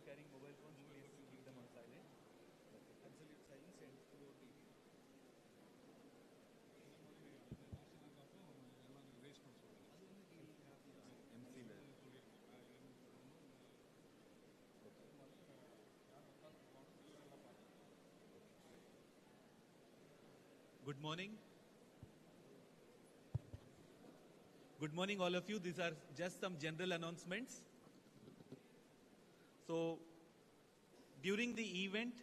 carrying mobile phones, please keep them on silent. Absolute silence and through TV. Good morning. Good morning, all of you. These are just some general announcements. So, during the event,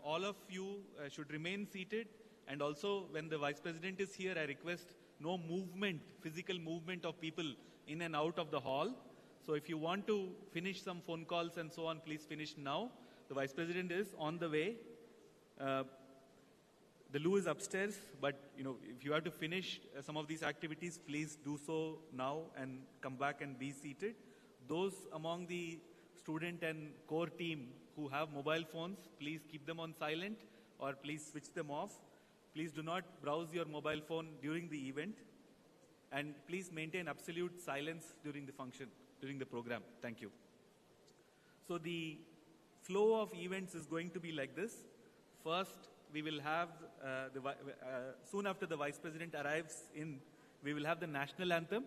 all of you should remain seated. And also, when the Vice President is here, I request no movement, physical movement of people in and out of the hall. So, if you want to finish some phone calls and so on, please finish now. The Vice President is on the way. The loo is upstairs, but if you have to finish some of these activities, please do so now and come back and be seated. Those among the student and core team who have mobile phones, please keep them on silent or please switch them off. Please do not browse your mobile phone during the event, and please maintain absolute silence during the function, during the program. Thank you. So the flow of events is going to be like this. First, we will have, soon after the Vice President arrives in, we will have the national anthem,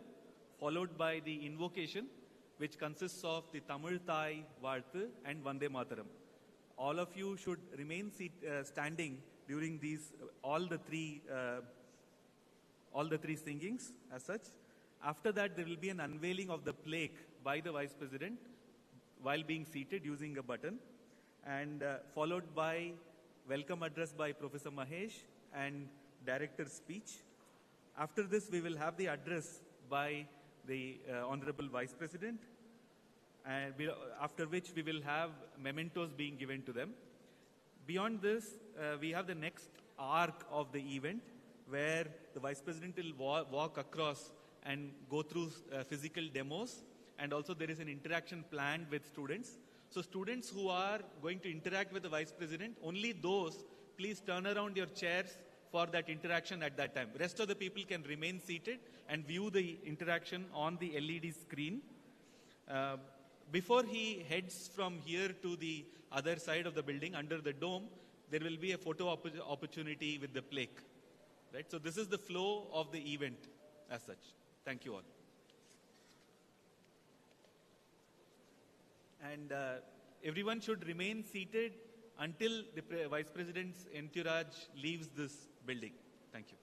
followed by the invocation, which consists of the Tamil Thai Varthu and Vande Mataram. All of you should remain standing during these, all the three singings as such. After that, there will be an unveiling of the plaque by the Vice President while being seated using a button, and followed by welcome address by Professor Mahesh and director's speech. After this, we will have the address by the Honorable Vice President, and after which we will have mementos being given to them. Beyond this, we have the next arc of the event where the Vice President will walk across and go through physical demos, and also there is an interaction planned with students. So students who are going to interact with the Vice President, only those, please turn around your chairs for that interaction at that time. Rest of the people can remain seated and view the interaction on the LED screen. Before he heads from here to the other side of the building, under the dome, there will be a photo opportunity with the plaque. Right? So this is the flow of the event as such. Thank you all. And everyone should remain seated until the Vice President's entourage leaves this building. Thank you.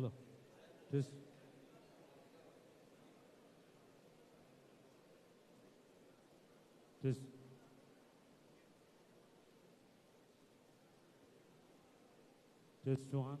Hello. Just. Just. Just Johan.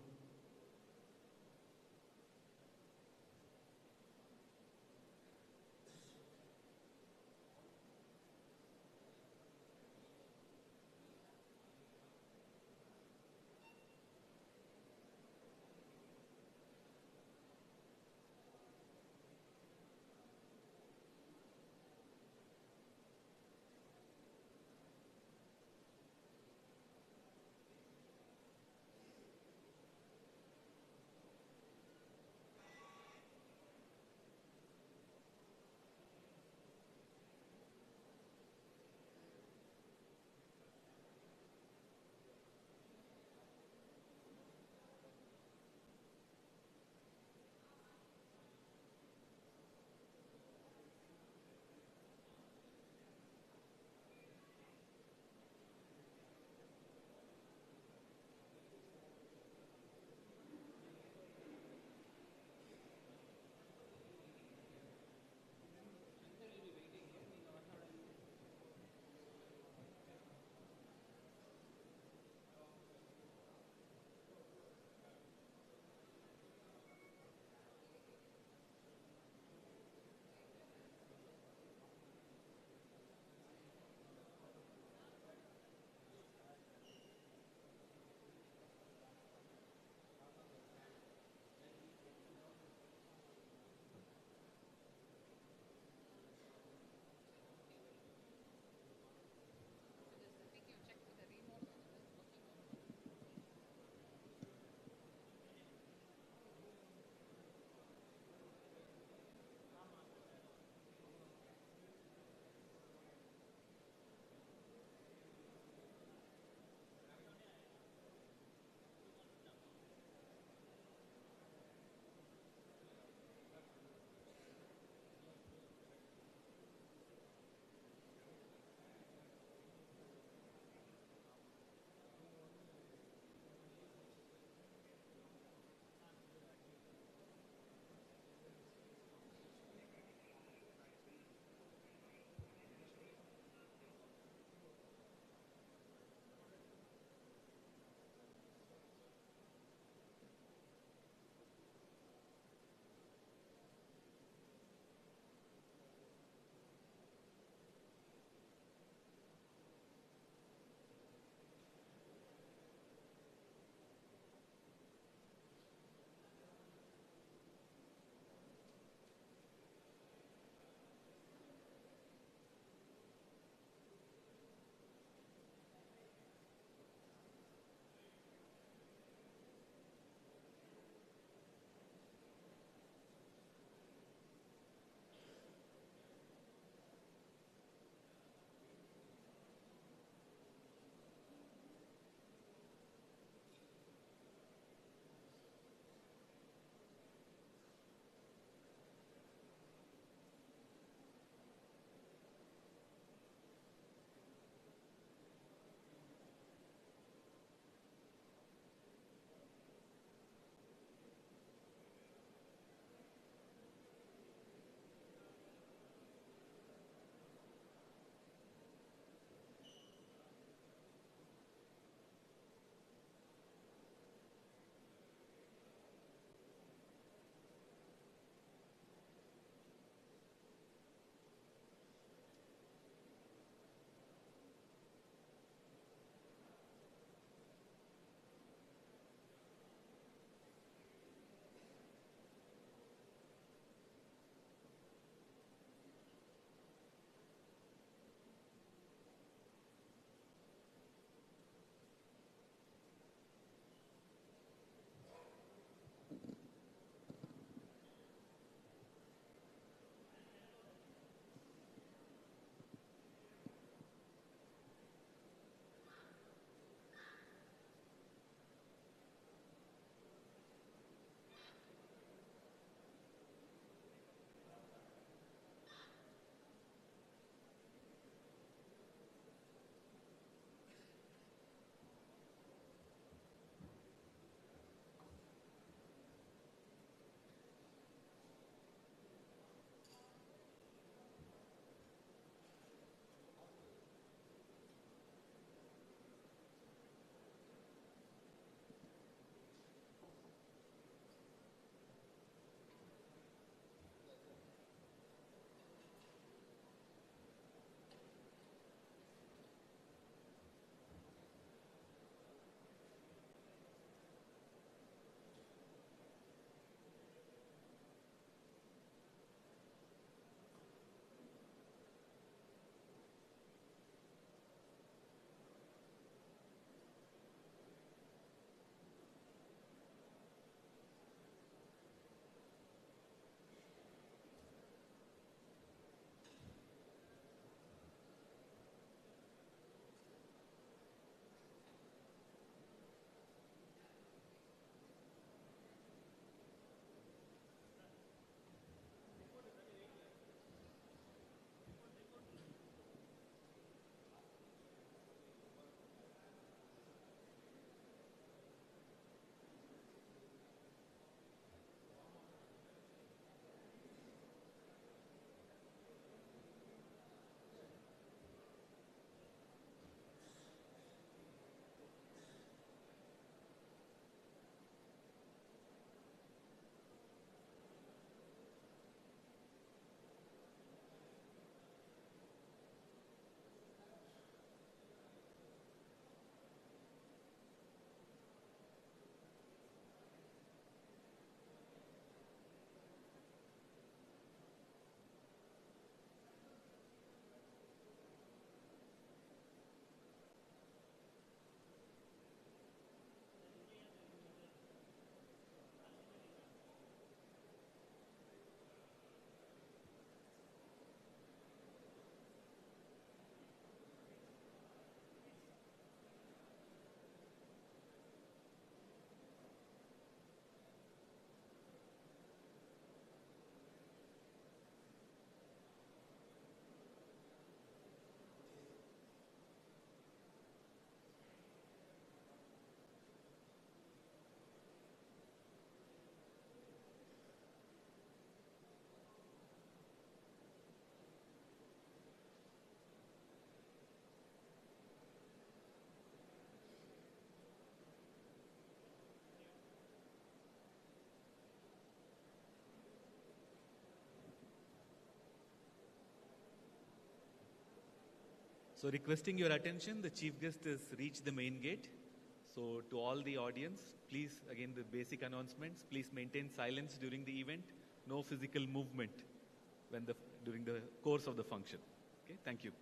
So requesting your attention, the chief guest has reached the main gate. So to all the audience, please, again the basic announcements, please maintain silence during the event, no physical movement during the course of the function. Okay, thank you.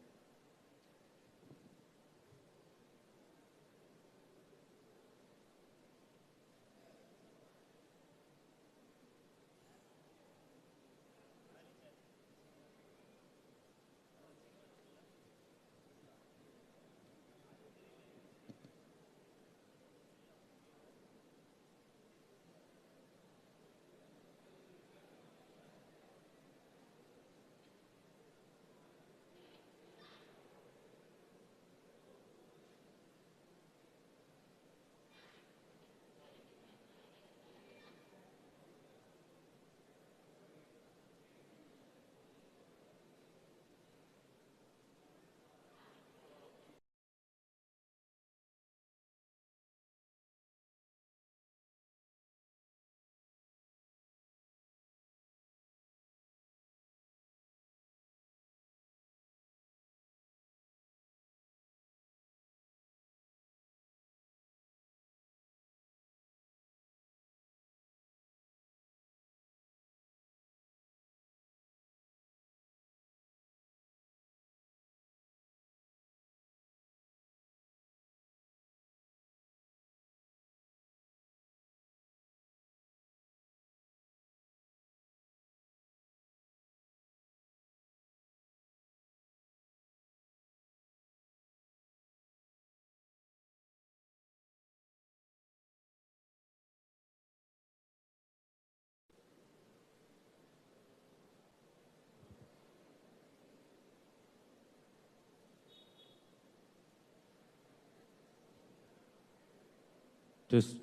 Test.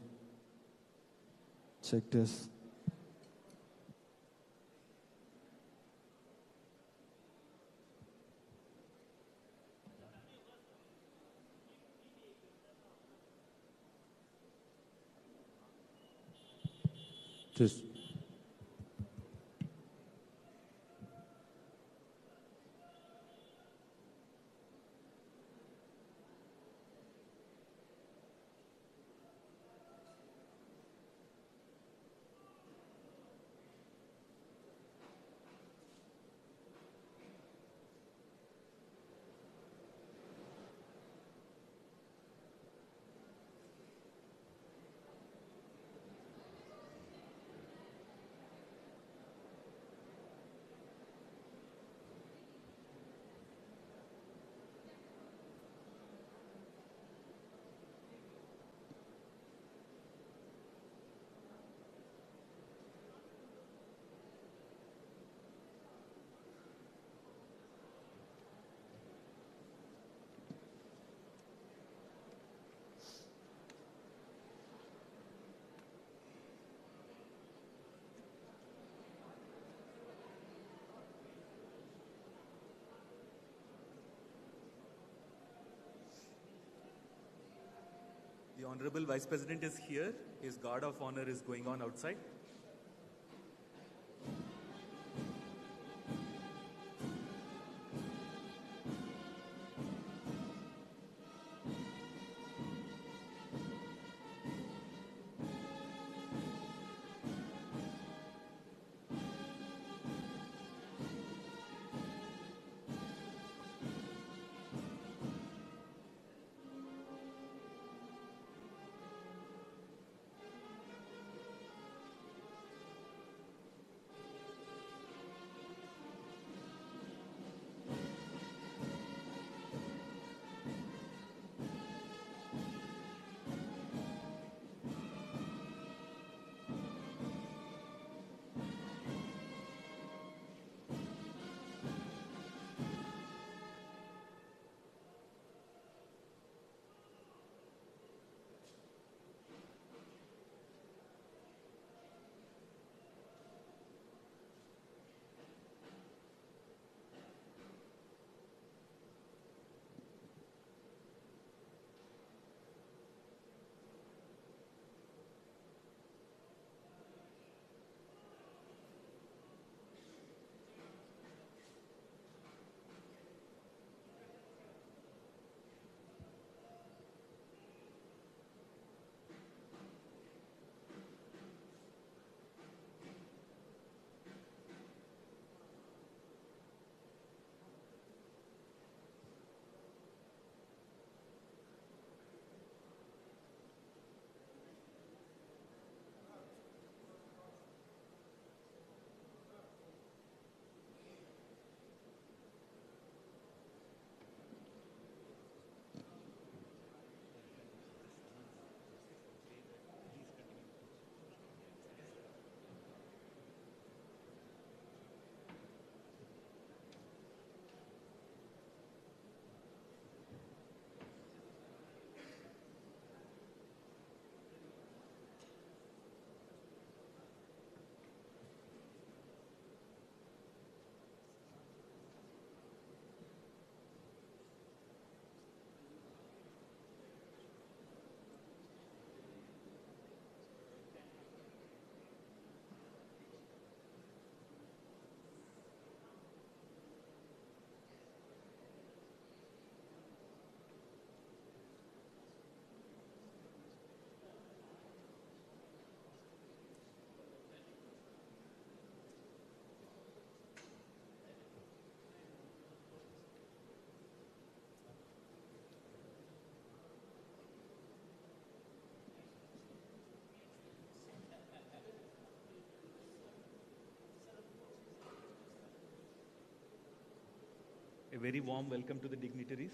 Check this. Test. The Honorable Vice President is here. His guard of honor is going on outside. A very warm welcome to the dignitaries.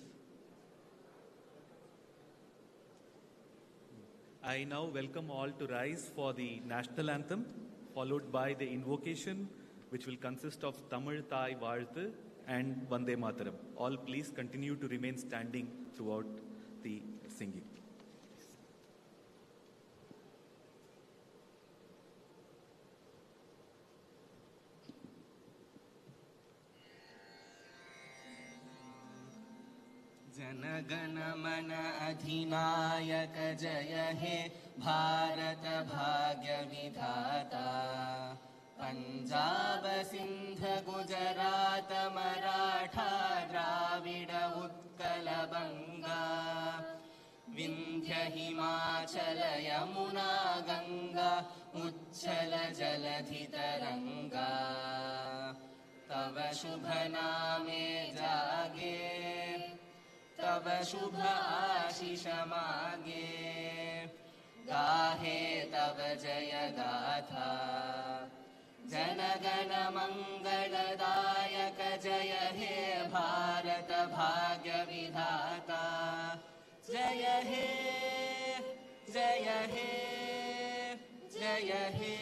I now welcome all to rise for the national anthem, followed by the invocation, which will consist of Tamil Thai Vazhthu and Vande Mataram. All please continue to remain standing throughout the singing. जनगण मन अधिनायक जय हे भारत भाग्य विधाता पंजाब सिंध गुजरात मराठा द्राविड उत्कल बंगा विंध्य हिमाचल यमुना गंगा उच्छल जलधि तरंगा तव शुभ नामे जागे तव शुभ आशीष मागे गाहे तव जय गाथा जनगण मंगलदायक जय हे भारत भाग्य विधाता जय हे जय हे जय हे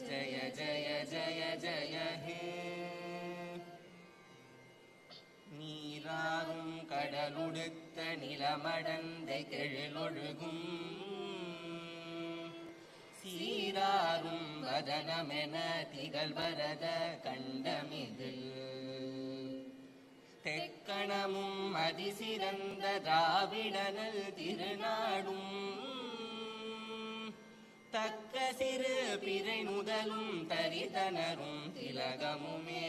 जय जय जय जय हे நீராறும் கடலுடுத்த நிலமடந்தை கெழிலொழுகும் சீராறும் வதனமென திகழ்வரத கண்டமிதில் தெக்கணமும் அதிசிறந்த திராவிடனல் திருநாடும் தக்க சிறு பிறை நுதலும் தரிதனரும் திலகமுமே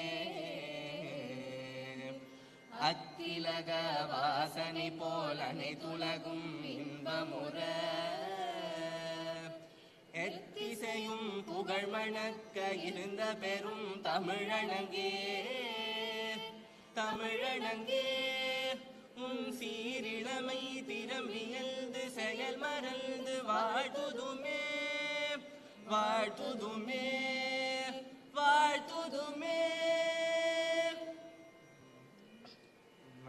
அத்திலக வாசனை போல் அனைத்துலகும் இன்பமுற எத்திசையும் புகழ் மணக்க இருந்த பெரும் தமிழனங்கே தமிழனங்கே உன் சீரிழமை திறமியல்து செயல் மறந்து வாழ்த்துதுமே வாழ்த்துதுமே வாழ்த்துதுமே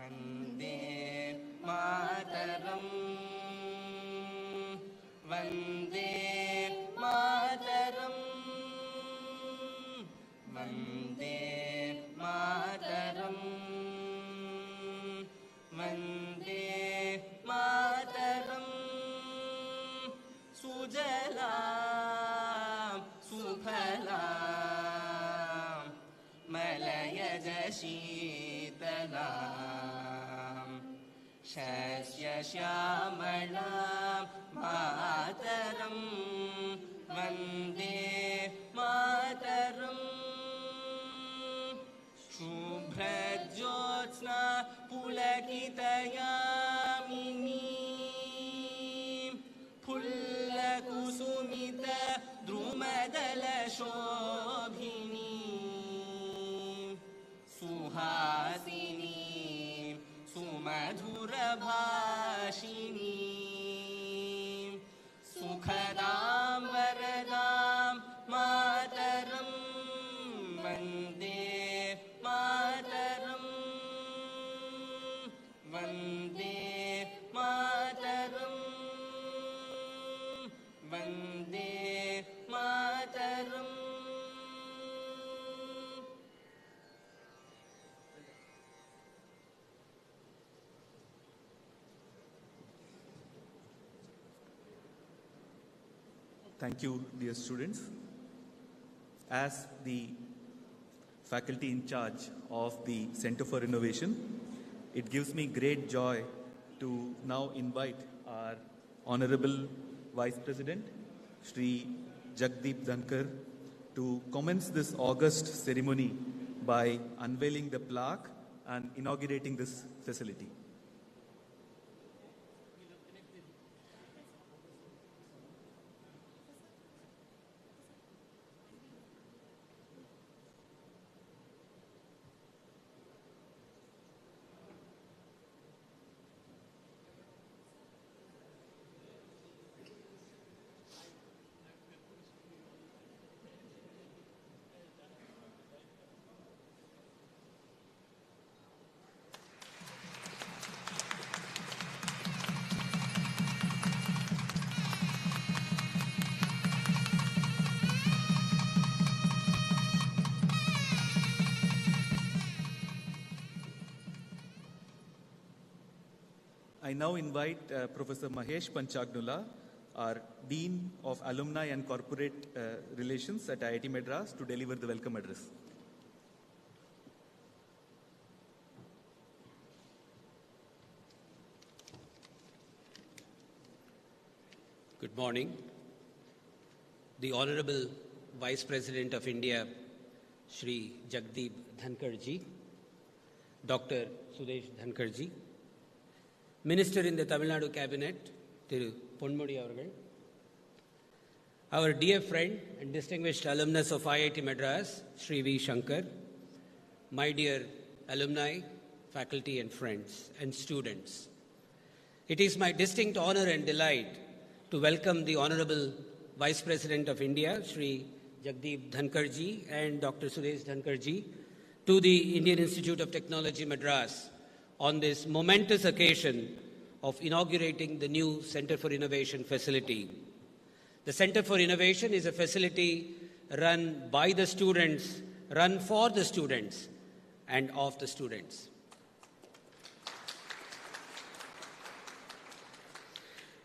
वन्दे मातरम् वन्दे मातरम् वन्दे मातरम् वन्दे मातरम् सुजलां सुफलां मलयज शीतलां शस्य श्यामलां मातरं वन्दे मातरम् शुभ्रज्योत्स्ना पुलकितयामिनी फुल्लकुसुमित द्रुमदलशोभिनी सुहासिनी सुमधुरभाषिणी सुखदां वरदां मातरं वन्दे मातरं वन्दे मातरं Vande Mataram Thank you, dear students. As the faculty in charge of the Center for Innovation, it gives me great joy to now invite our Honorable Vice President, Shri Jagdeep Dhankar, to commence this August ceremony by unveiling the plaque and inaugurating this facility. I now invite Professor Mahesh Panchagnula, our Dean of Alumni and Corporate Relations at IIT Madras, to deliver the welcome address. Good morning. The Honorable Vice President of India, Shri Jagdeep Dhankarji, Dr. Sudesh Dhankarji, Minister in the Tamil Nadu Cabinet, Thiru Ponmudi avargal, our dear friend and distinguished alumnus of IIT Madras, Shri V. Shankar, my dear alumni, faculty and friends and students. It is my distinct honor and delight to welcome the Honorable Vice President of India, Shri Jagdeep Dhankarji and Dr. Sudesh Dhankarji to the Indian Institute of Technology Madras on this momentous occasion of inaugurating the new Center for Innovation facility. The Center for Innovation is a facility run by the students, run for the students and of the students.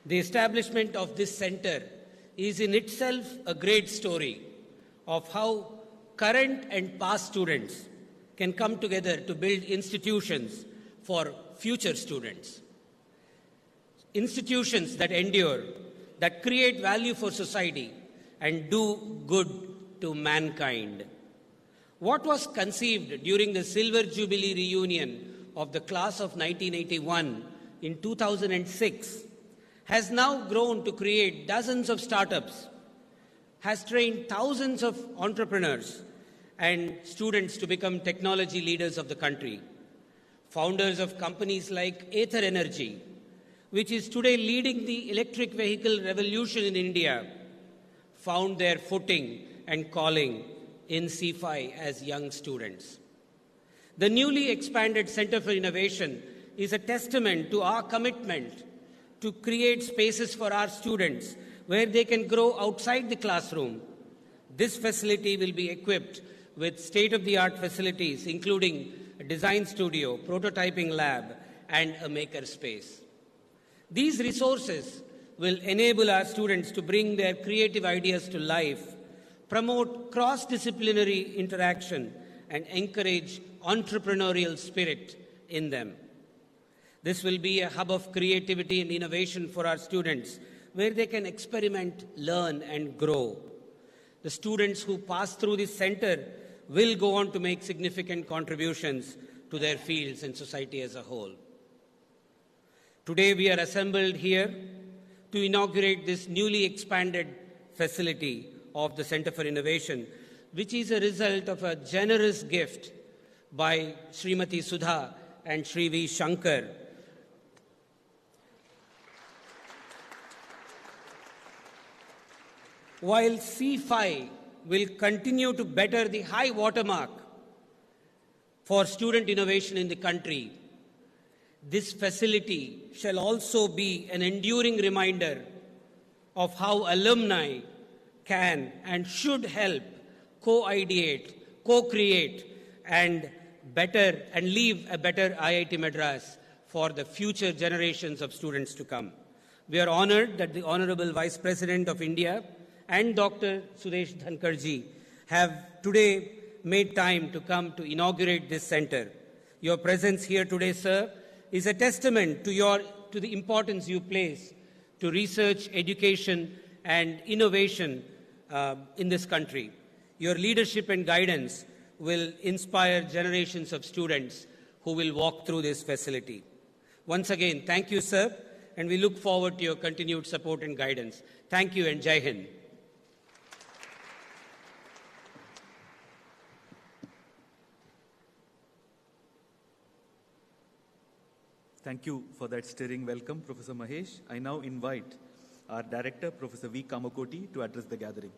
The establishment of this center is in itself a great story of how current and past students can come together to build institutions for future students. Institutions that endure, that create value for society and do good to mankind. What was conceived during the Silver Jubilee reunion of the class of 1981 in 2006 has now grown to create dozens of startups, has trained thousands of entrepreneurs and students to become technology leaders of the country. Founders of companies like Ather Energy, which is today leading the electric vehicle revolution in India, found their footing and calling in CFI as young students. The newly expanded Center for Innovation is a testament to our commitment to create spaces for our students where they can grow outside the classroom. This facility will be equipped with state-of-the-art facilities, including a design studio, prototyping lab, and a maker space. These resources will enable our students to bring their creative ideas to life, promote cross-disciplinary interaction, and encourage entrepreneurial spirit in them. This will be a hub of creativity and innovation for our students, where they can experiment, learn, and grow. The students who pass through this center will go on to make significant contributions to their fields and society as a whole. Today we are assembled here to inaugurate this newly expanded facility of the Center for Innovation, which is a result of a generous gift by Srimati Sudha and Shri V. Shankar. While C5 will continue to better the high watermark for student innovation in the country, this facility shall also be an enduring reminder of how alumni can and should help co-ideate, co-create, and leave a better IIT Madras for the future generations of students to come. We are honored that the Honorable Vice President of India and Dr. Sudesh Dhankarji have today made time to come to inaugurate this center. Your presence here today, sir, is a testament to the importance you place to research, education, and innovation in this country. Your leadership and guidance will inspire generations of students who will walk through this facility. Once again, thank you, sir, and we look forward to your continued support and guidance. Thank you and Jai Hind. Thank you for that stirring welcome, Professor Mahesh. I now invite our Director, Professor V. Kamakoti, to address the gathering.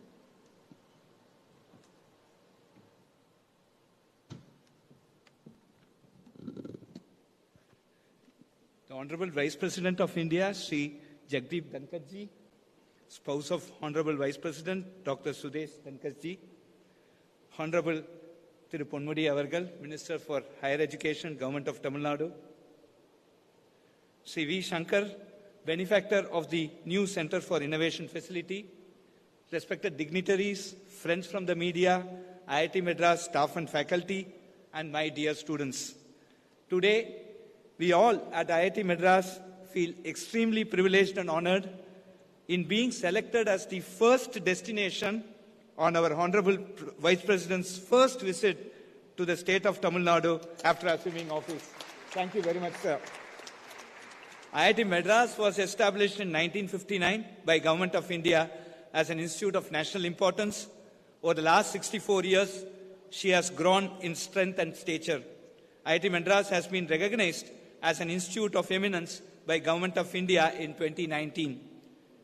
The Honorable Vice President of India, Sri Jagdeep Dhankarji, spouse of Honorable Vice President Dr. Sudesh Dhankarji, Honorable Thiru Ponmudi avargal, Minister for Higher Education, Government of Tamil Nadu, Sri V. Shankar, benefactor of the new Center for Innovation facility, respected dignitaries, friends from the media, IIT Madras staff and faculty, and my dear students. Today, we all at IIT Madras feel extremely privileged and honored in being selected as the first destination on our Honorable Vice President's first visit to the state of Tamil Nadu after assuming office. Thank you very much, sir. IIT Madras was established in 1959 by Government of India as an institute of national importance. Over the last 64 years, she has grown in strength and stature. IIT Madras has been recognized as an institute of eminence by Government of India in 2019.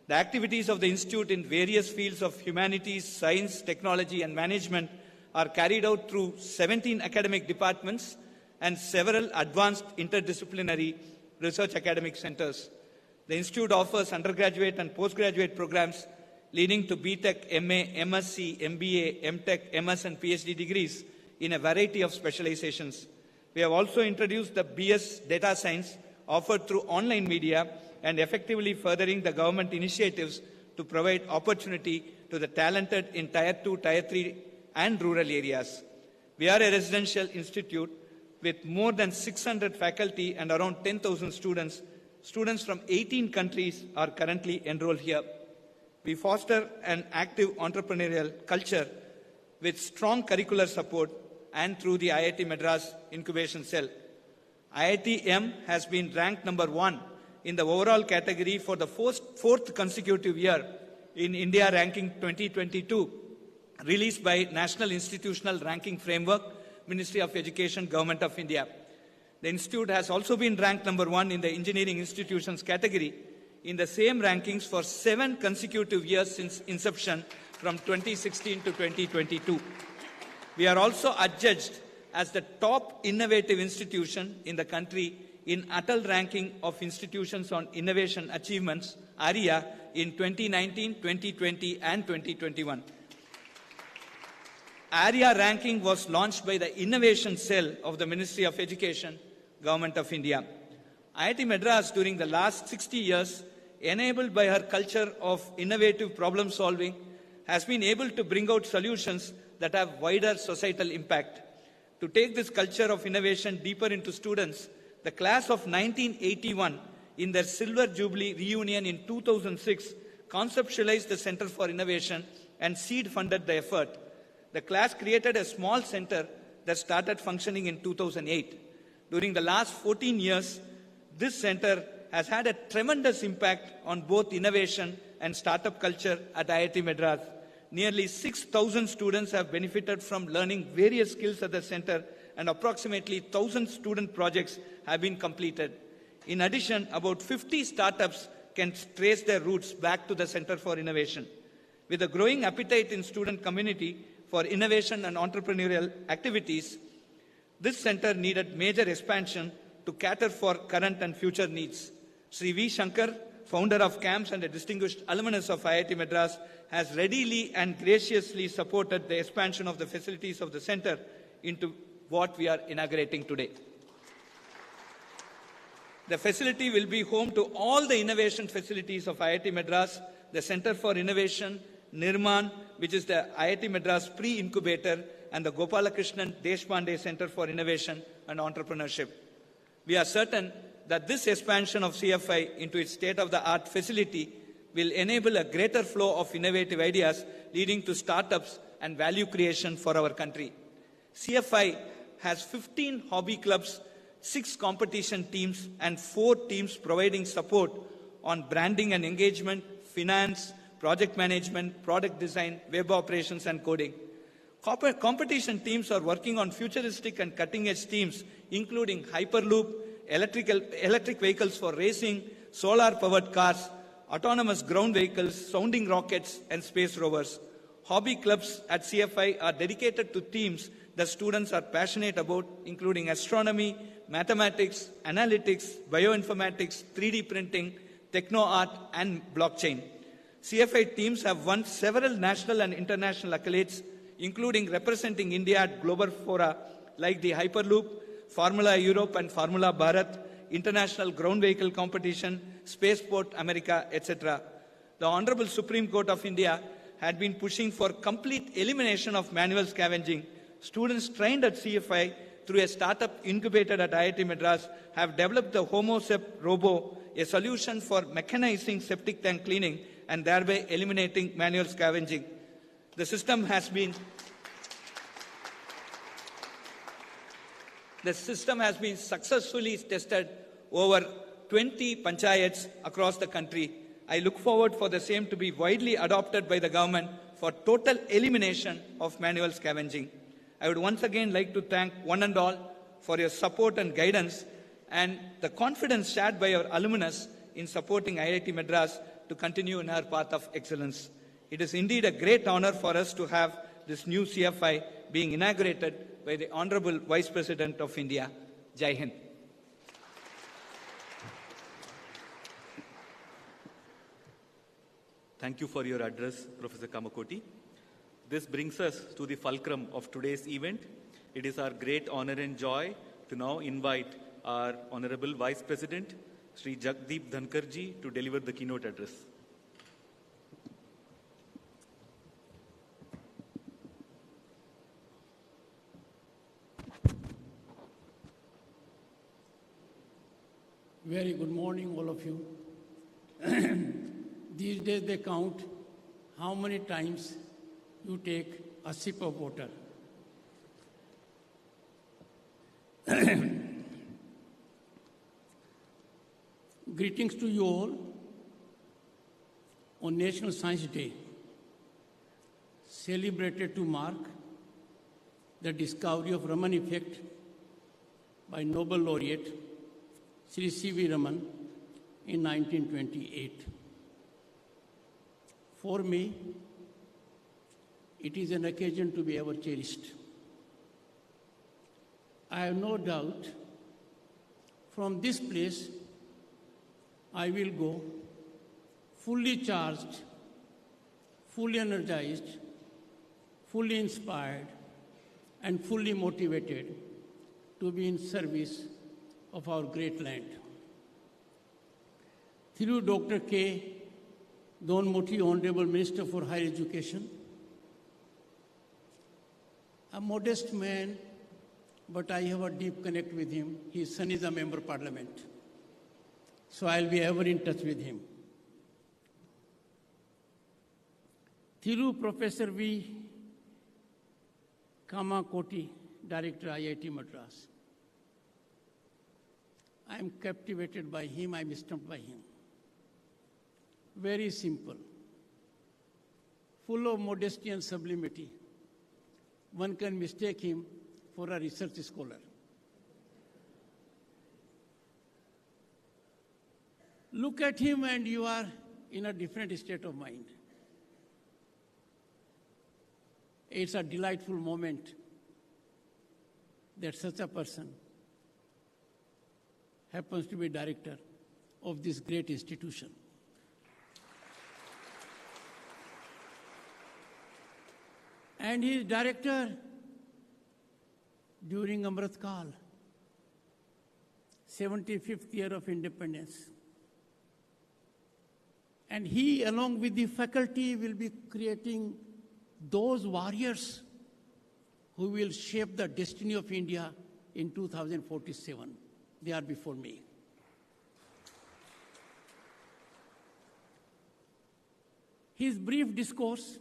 The activities of the institute in various fields of humanities, science, technology and management are carried out through 17 academic departments and several advanced interdisciplinary research academic centers. The institute offers undergraduate and postgraduate programs leading to BTech, MA, MSc, MBA, MTech, MS and PhD degrees in a variety of specializations. We have also introduced the BS Data Science offered through online media and effectively furthering the government initiatives to provide opportunity to the talented in Tier 2, Tier 3 and rural areas. We are a residential institute with more than 600 faculty and around 10,000 students. Students from 18 countries are currently enrolled here. We foster an active entrepreneurial culture with strong curricular support and through the IIT Madras Incubation Cell. IIT-M has been ranked number 1 in the overall category for the fourth consecutive year in India Ranking 2022, released by National Institutional Ranking Framework, Ministry of Education, Government of India. The institute has also been ranked number 1 in the engineering institutions category in the same rankings for 7 consecutive years since inception from 2016 to 2022. We are also adjudged as the top innovative institution in the country in Atal Ranking of Institutions on Innovation Achievements, ARIA, in 2019, 2020 and 2021. ARIA ranking was launched by the Innovation Cell of the Ministry of Education, Government of India. IIT Madras during the last 60 years, enabled by her culture of innovative problem solving, has been able to bring out solutions that have wider societal impact. To take this culture of innovation deeper into students, the class of 1981 in their Silver Jubilee reunion in 2006 conceptualized the Center for Innovation and seed funded the effort. The class created a small center that started functioning in 2008. During the last 14 years, this center has had a tremendous impact on both innovation and startup culture at IIT Madras. Nearly 6,000 students have benefited from learning various skills at the center, and approximately 1,000 student projects have been completed. In addition, about 50 startups can trace their roots back to the Center for Innovation. With a growing appetite in student community for innovation and entrepreneurial activities, this center needed major expansion to cater for current and future needs. Sri V. Shankar, founder of CAMPS and a distinguished alumnus of IIT Madras, has readily and graciously supported the expansion of the facilities of the center into what we are inaugurating today. The facility will be home to all the innovation facilities of IIT Madras, the Center for Innovation, Nirman, which is the IIT Madras pre-incubator, and the Gopalakrishnan Deshpande Center for Innovation and Entrepreneurship. We are certain that this expansion of CFI into its state-of-the-art facility will enable a greater flow of innovative ideas leading to startups and value creation for our country. CFI has 15 hobby clubs, 6 competition teams, and 4 teams providing support on branding and engagement, finance, project management, product design, web operations, and coding. Competition teams are working on futuristic and cutting-edge themes, including Hyperloop, electric vehicles for racing, solar-powered cars, autonomous ground vehicles, sounding rockets, and space rovers. Hobby clubs at CFI are dedicated to themes that students are passionate about, including astronomy, mathematics, analytics, bioinformatics, 3D printing, techno-art, and blockchain. CFI teams have won several national and international accolades, including representing India at global fora like the Hyperloop, Formula Europe, and Formula Bharat, International Ground Vehicle Competition, Spaceport America, etc. The Honorable Supreme Court of India had been pushing for complete elimination of manual scavenging. Students trained at CFI through a startup incubated at IIT Madras have developed the HomoSep Robo, a solution for mechanizing septic tank cleaning and thereby eliminating manual scavenging. The system has been successfully tested over 20 panchayats across the country. I look forward for the same to be widely adopted by the government for total elimination of manual scavenging. I would once again like to thank one and all for your support and guidance and the confidence shared by our alumnus in supporting IIT Madras to continue in our path of excellence. It is indeed a great honor for us to have this new CFI being inaugurated by the Honorable Vice President of India. Jai Hind. Thank you for your address, Professor Kamakoti. This brings us to the fulcrum of today's event. It is our great honor and joy to now invite our Honorable Vice President, Sri Jagdeep Dhankarji, to deliver the keynote address. Very good morning, all of you. These days they count how many times you take a sip of water. Greetings to you all on National Science Day, celebrated to mark the discovery of Raman effect by Nobel laureate Sri C.V. Raman in 1928. For me, it is an occasion to be ever cherished. I have no doubt from this place I will go fully charged, fully energized, fully inspired, and fully motivated to be in service of our great land. Through Dr. K. Donmoti, Honorable Minister for Higher Education, a modest man, but I have a deep connect with him. His son is a member of parliament, so I'll be ever in touch with him. Through Professor V. Kamakoti, Director IIT Madras, I am captivated by him, I am stumped by him. Very simple, full of modesty and sublimity. One can mistake him for a research scholar. Look at him and you are in a different state of mind. It's a delightful moment that such a person happens to be director of this great institution. And he is director during Amrit Kal, 75th year of independence. And he, along with the faculty, will be creating those warriors who will shape the destiny of India in 2047. They are before me. His brief discourse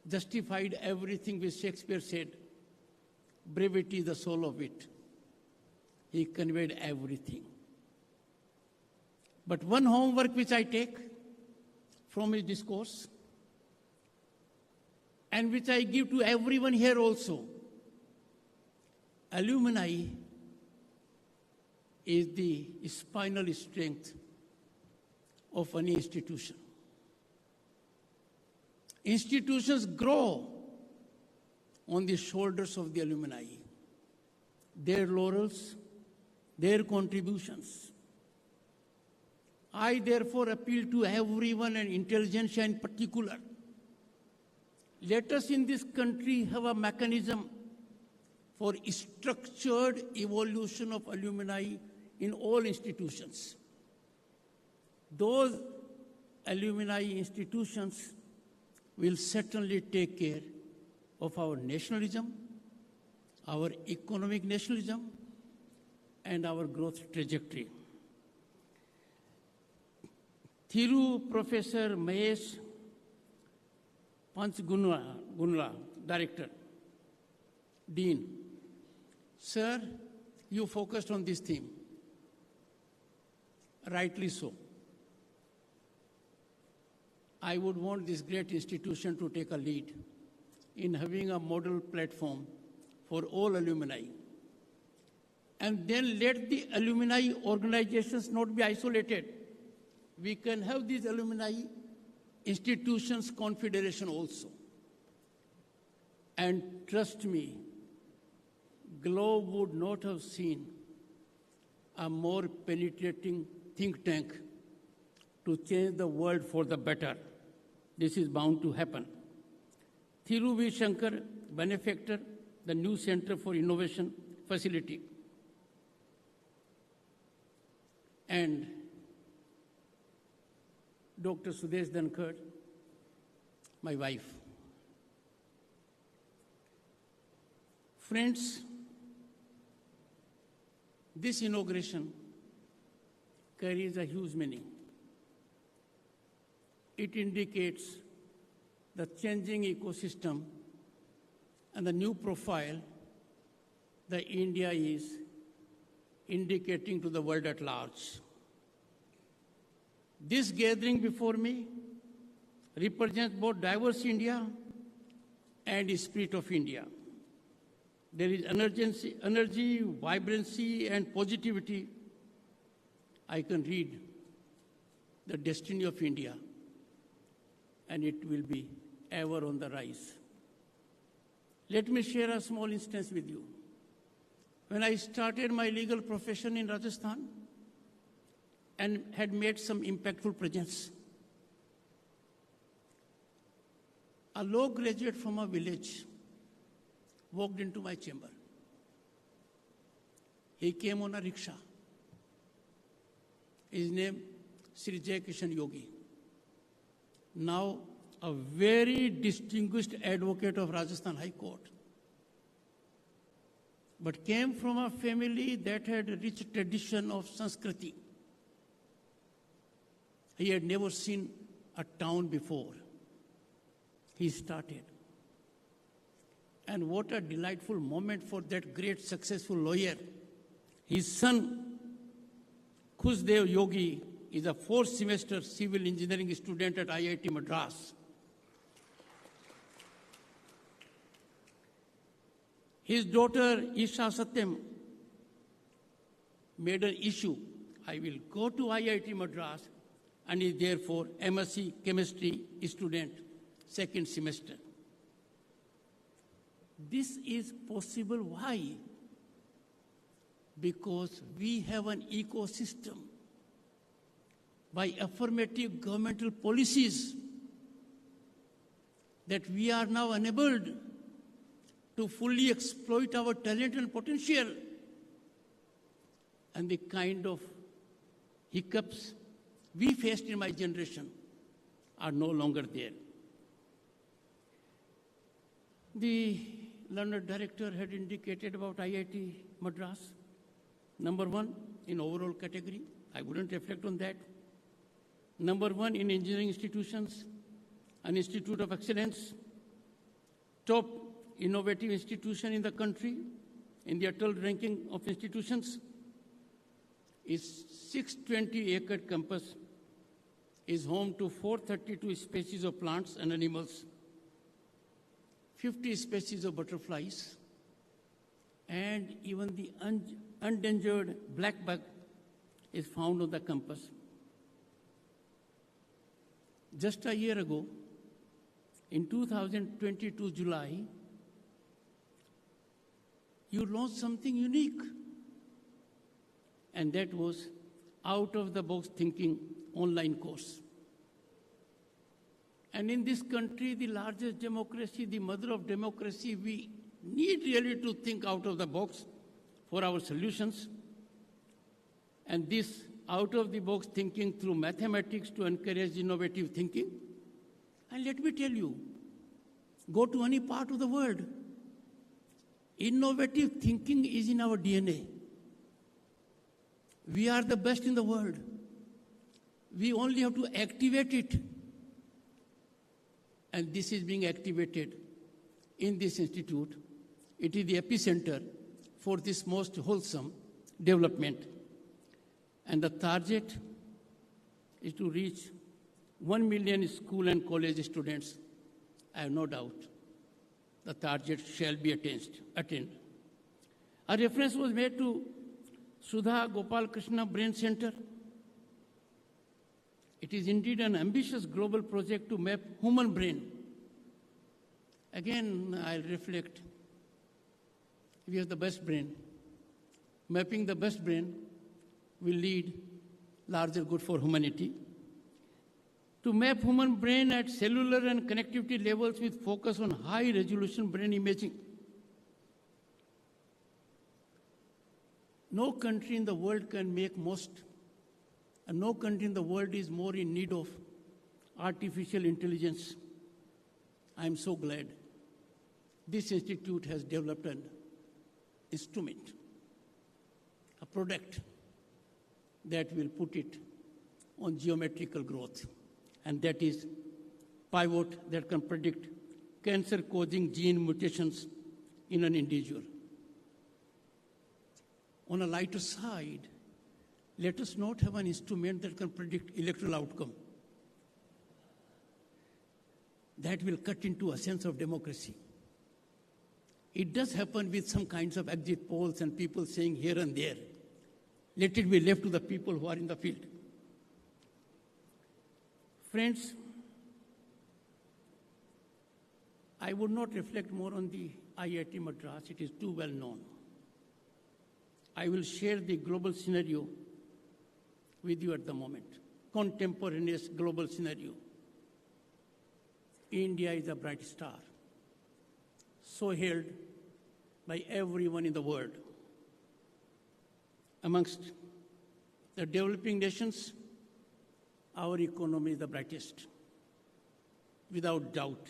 justified everything which Shakespeare said, brevity is the soul of wit. He conveyed everything. But one homework which I take from his discourse, and which I give to everyone here also, alumni is the spinal strength of any institution. Institutions grow on the shoulders of the alumni, their laurels, their contributions. I therefore appeal to everyone, and intelligentsia in particular. Let us in this country have a mechanism for structured evolution of alumni in all institutions. Those alumni institutions will certainly take care of our nationalism, our economic nationalism, and our growth trajectory. Thiru Professor Mahesh Panchgunla, Director, Dean. Sir, you focused on this theme. Rightly so. I would want this great institution to take a lead in having a model platform for all alumni. And then let the alumni organizations not be isolated. We can have these alumni institutions confederation also. And trust me, Globe would not have seen a more penetrating think tank to change the world for the better. This is bound to happen. Thiru V. Shankar, benefactor, the new Center for Innovation facility. And Dr. Sudesh Dhankar, my wife. Friends, this inauguration carries a huge meaning. It indicates the changing ecosystem and the new profile that India is indicating to the world at large. This gathering before me represents both diverse India and the spirit of India. There is energy, vibrancy, and positivity. I can read the destiny of India, and it will be ever on the rise. Let me share a small instance with you. When I started my legal profession in Rajasthan and had made some impactful presence, a law graduate from a village walked into my chamber. He came on a rickshaw. His name, Sri Jai Kishan Yogi. Now a very distinguished advocate of Rajasthan High Court, but came from a family that had a rich tradition of Sanskriti. He had never seen a town before. He started. And what a delightful moment for that great successful lawyer. His son, Khusdev Yogi, is a fourth semester civil engineering student at IIT Madras. His daughter, Isha Satyam, made an issue. I will go to IIT Madras, and is therefore MSc chemistry student, second semester. This is possible. Why? Because we have an ecosystem. By affirmative governmental policies that we are now enabled to fully exploit our talent and potential. And the kind of hiccups we faced in my generation are no longer there. The learned director had indicated about IIT Madras. Number one in overall category. I wouldn't reflect on that. Number one in engineering institutions, an institute of excellence, top innovative institution in the country, in the Atal ranking of institutions. Its 620-acre campus is home to 432 species of plants and animals, 50 species of butterflies, and even the endangered black bug is found on the campus. Just a year ago, in 2022 July, you launched something unique, and that was out-of-the-box thinking online course. And in this country, the largest democracy, the mother of democracy, we need really to think out of the box for our solutions. And this out-of-the-box thinking through mathematics to encourage innovative thinking. And let me tell you, go to any part of the world, innovative thinking is in our DNA. We are the best in the world. We only have to activate it. And this is being activated in this institute. It is the epicenter for this most wholesome development. And the target is to reach 1 million school and college students. I have no doubt the target shall be attained. A reference was made to Sudha Gopal Krishna Brain Center. It is indeed an ambitious global project to map human brain. Again, I'll reflect. We have the best brain. Mapping the best brain will lead larger good for humanity. To map human brain at cellular and connectivity levels with focus on high-resolution brain imaging. No country in the world can make most, and no country in the world is more in need of artificial intelligence. I am so glad this institute has developed an instrument, a product that will put it on geometrical growth, and that is pivot that can predict cancer-causing gene mutations in an individual. On a lighter side, let us not have an instrument that can predict electoral outcome. That will cut into a sense of democracy. It does happen with some kinds of exit polls and people saying here and there. Let it be left to the people who are in the field. Friends, I would not reflect more on the IIT Madras. It is too well known. I will share the global scenario with you at the moment. Contemporaneous global scenario. India is a bright star, so hailed by everyone in the world. Amongst the developing nations, our economy is the brightest, without doubt.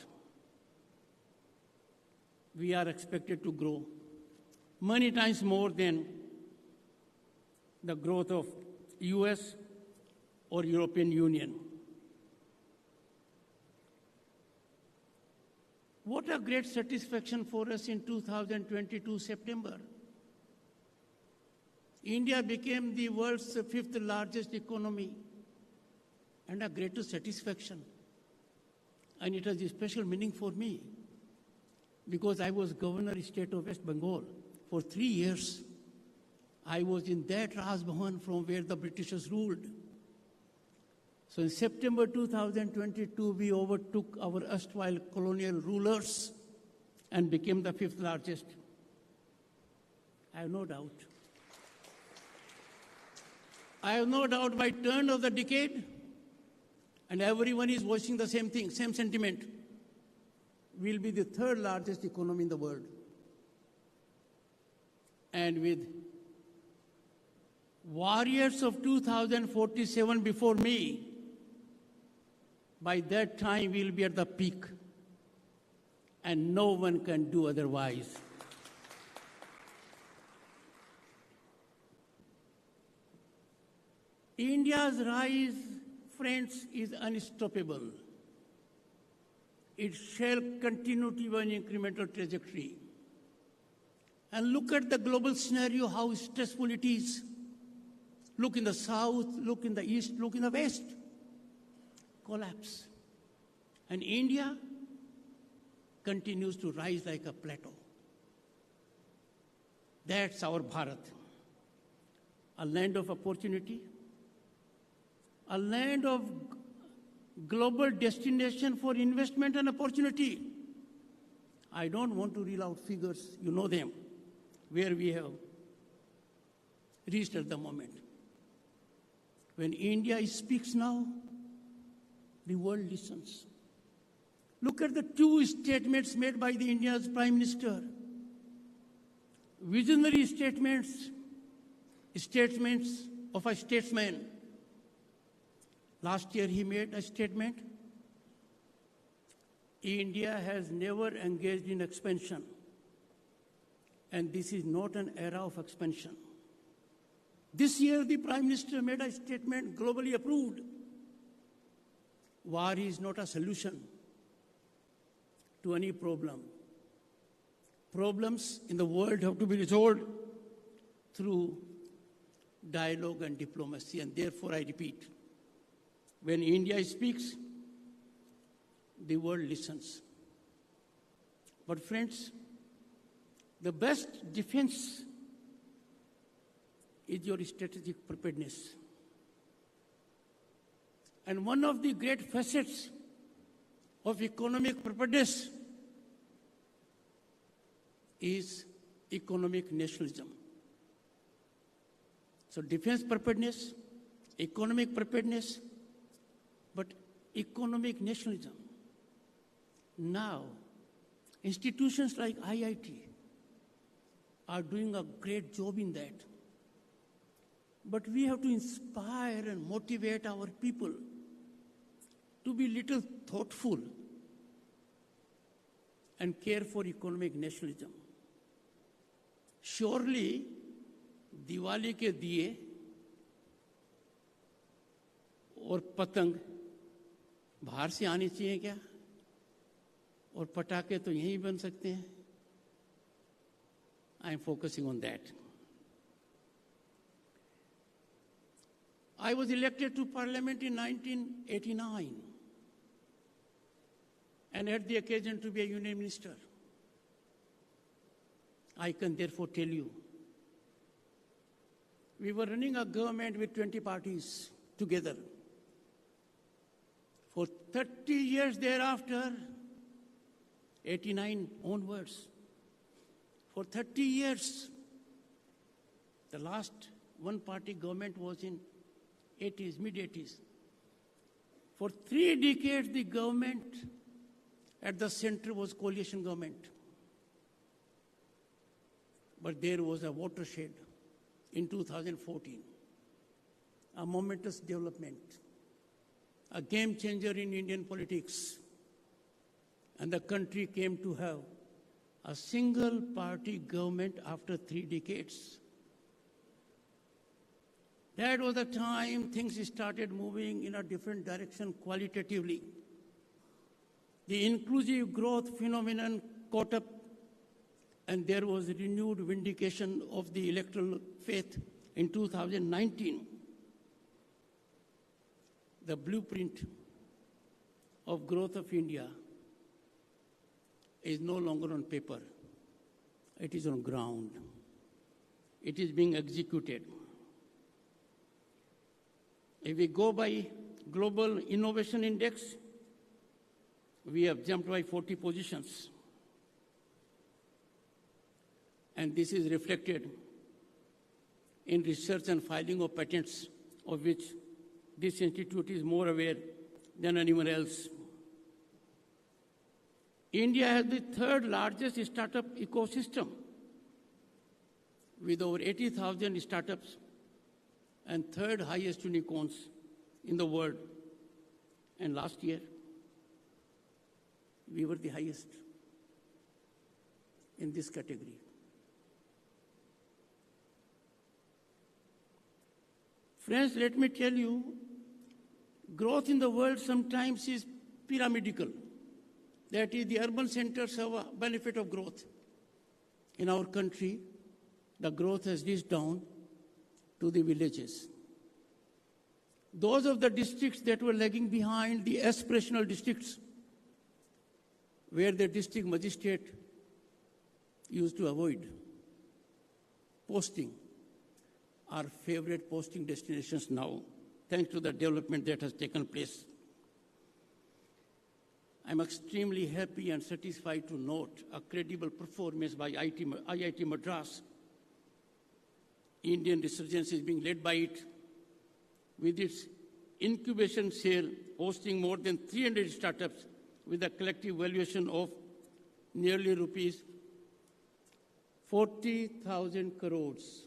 We are expected to grow many times more than the growth of US or European Union. What a great satisfaction for us in 2022 September. India became the world's fifth largest economy, and a greater satisfaction. And it has a special meaning for me because I was Governor State of West Bengal for 3 years. I was in that Raj Bhavan from where the Britishers ruled. So in September 2022, we overtook our erstwhile colonial rulers and became the fifth largest. I have no doubt. I have no doubt by turn of the decade, and everyone is voicing the same thing, same sentiment, we'll be the third largest economy in the world. And with warriors of 2047 before me, by that time we'll be at the peak, and no one can do otherwise. India's rise, friends, is unstoppable. It shall continue to be an incremental trajectory. And look at the global scenario, how stressful it is. Look in the south, look in the east, look in the west. Collapse. And India continues to rise like a plateau. That's our Bharat. A land of opportunity, a land of global destination for investment and opportunity. I don't want to reel out figures, you know them, where we have reached at the moment. When India speaks now, the world listens. Look at the two statements made by the India's Prime Minister. visionary statements of a statesman. Last year he made a statement. India has never engaged in expansion, and this is not an era of expansion. This year the Prime Minister made a statement globally approved. War is not a solution to any problem. Problems in the world have to be resolved through dialogue and diplomacy, and therefore I repeat, when India speaks, the world listens. But friends, the best defense is your strategic preparedness. And one of the great facets of economic preparedness is economic nationalism. So defense preparedness, economic preparedness, but economic nationalism. Now, institutions like IIT are doing a great job in that. But we have to inspire and motivate our people to be little thoughtful and care for economic nationalism. Surely, Diwali के दिए और पतंग बाहर से आनी चाहिए क्या? और पटाखे तो यहीं बन सकते हैं. I am focusing on that. I was elected to Parliament in 1989 and had the occasion to be a Union Minister. I can therefore tell you, we were running a government with 20 parties together. For 30 years thereafter, 89 onwards, for 30 years, the last one-party government was in 80s, mid-80s. For 3 decades, the government at the center was coalition government. But there was a watershed in 2014, a momentous development, a game changer in Indian politics, and the country came to have a single-party government after 3 decades. That was the time things started moving in a different direction qualitatively. The inclusive growth phenomenon caught up, and there was renewed vindication of the electoral faith in 2019. The blueprint of growth of India is no longer on paper. It is on ground. It is being executed. If we go by Global Innovation Index, we have jumped by 40 positions. And this is reflected in research and filing of patents, of which this institute is more aware than anyone else. India has the 3rd largest startup ecosystem with over 80,000 startups and 3rd highest unicorns in the world. And last year, we were the highest in this category. Friends, let me tell you, growth in the world sometimes is pyramidal. That is, the urban centers have a benefit of growth. In our country, the growth has reached down to the villages. Those of the districts that were lagging behind, the aspirational districts, where the district magistrate used to avoid posting, are favorite posting destinations now, thanks to the development that has taken place. I'm extremely happy and satisfied to note a credible performance by IIT Madras. Indian resurgence is being led by it, with its incubation cell hosting more than 300 startups with a collective valuation of nearly rupees 40,000 crores.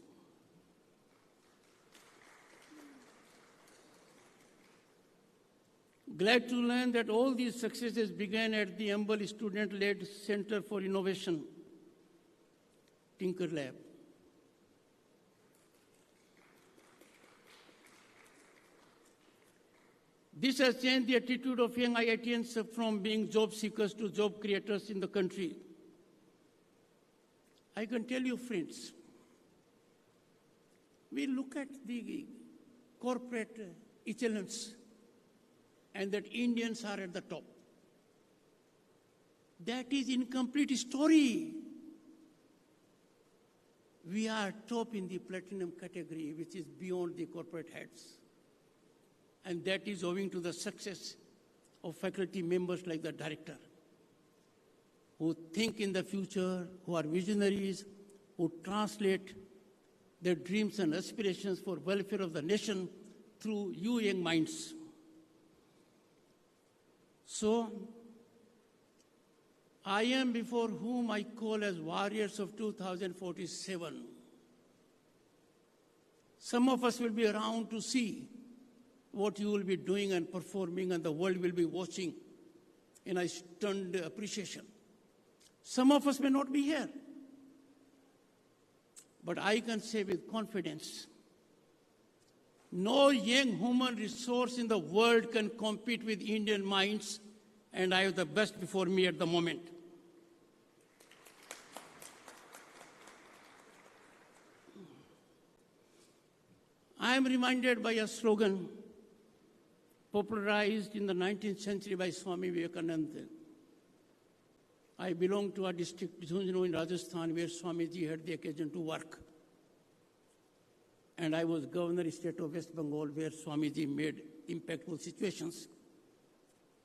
Glad to learn that all these successes began at the humble student-led Center for Innovation, Tinker Lab. This has changed the attitude of young IITians from being job seekers to job creators in the country. I can tell you, friends, we look at the corporate excellence and that Indians are at the top. That is incomplete story. We are top in the platinum category, which is beyond the corporate heads. And that is owing to the success of faculty members like the director, who think in the future, who are visionaries, who translate their dreams and aspirations for welfare of the nation through you young minds. So, I am before whom I call as warriors of 2047. Some of us will be around to see what you will be doing and performing, and the world will be watching in a stunned appreciation. Some of us may not be here, but I can say with confidence, no young human resource in the world can compete with Indian minds, and I have the best before me at the moment. I am reminded by a slogan popularized in the 19th century by Swami Vivekananda. I belong to a district, Jhunjhunu in Rajasthan, where Swamiji had the occasion to work. And I was governor state of West Bengal, where Swamiji made impactful situations.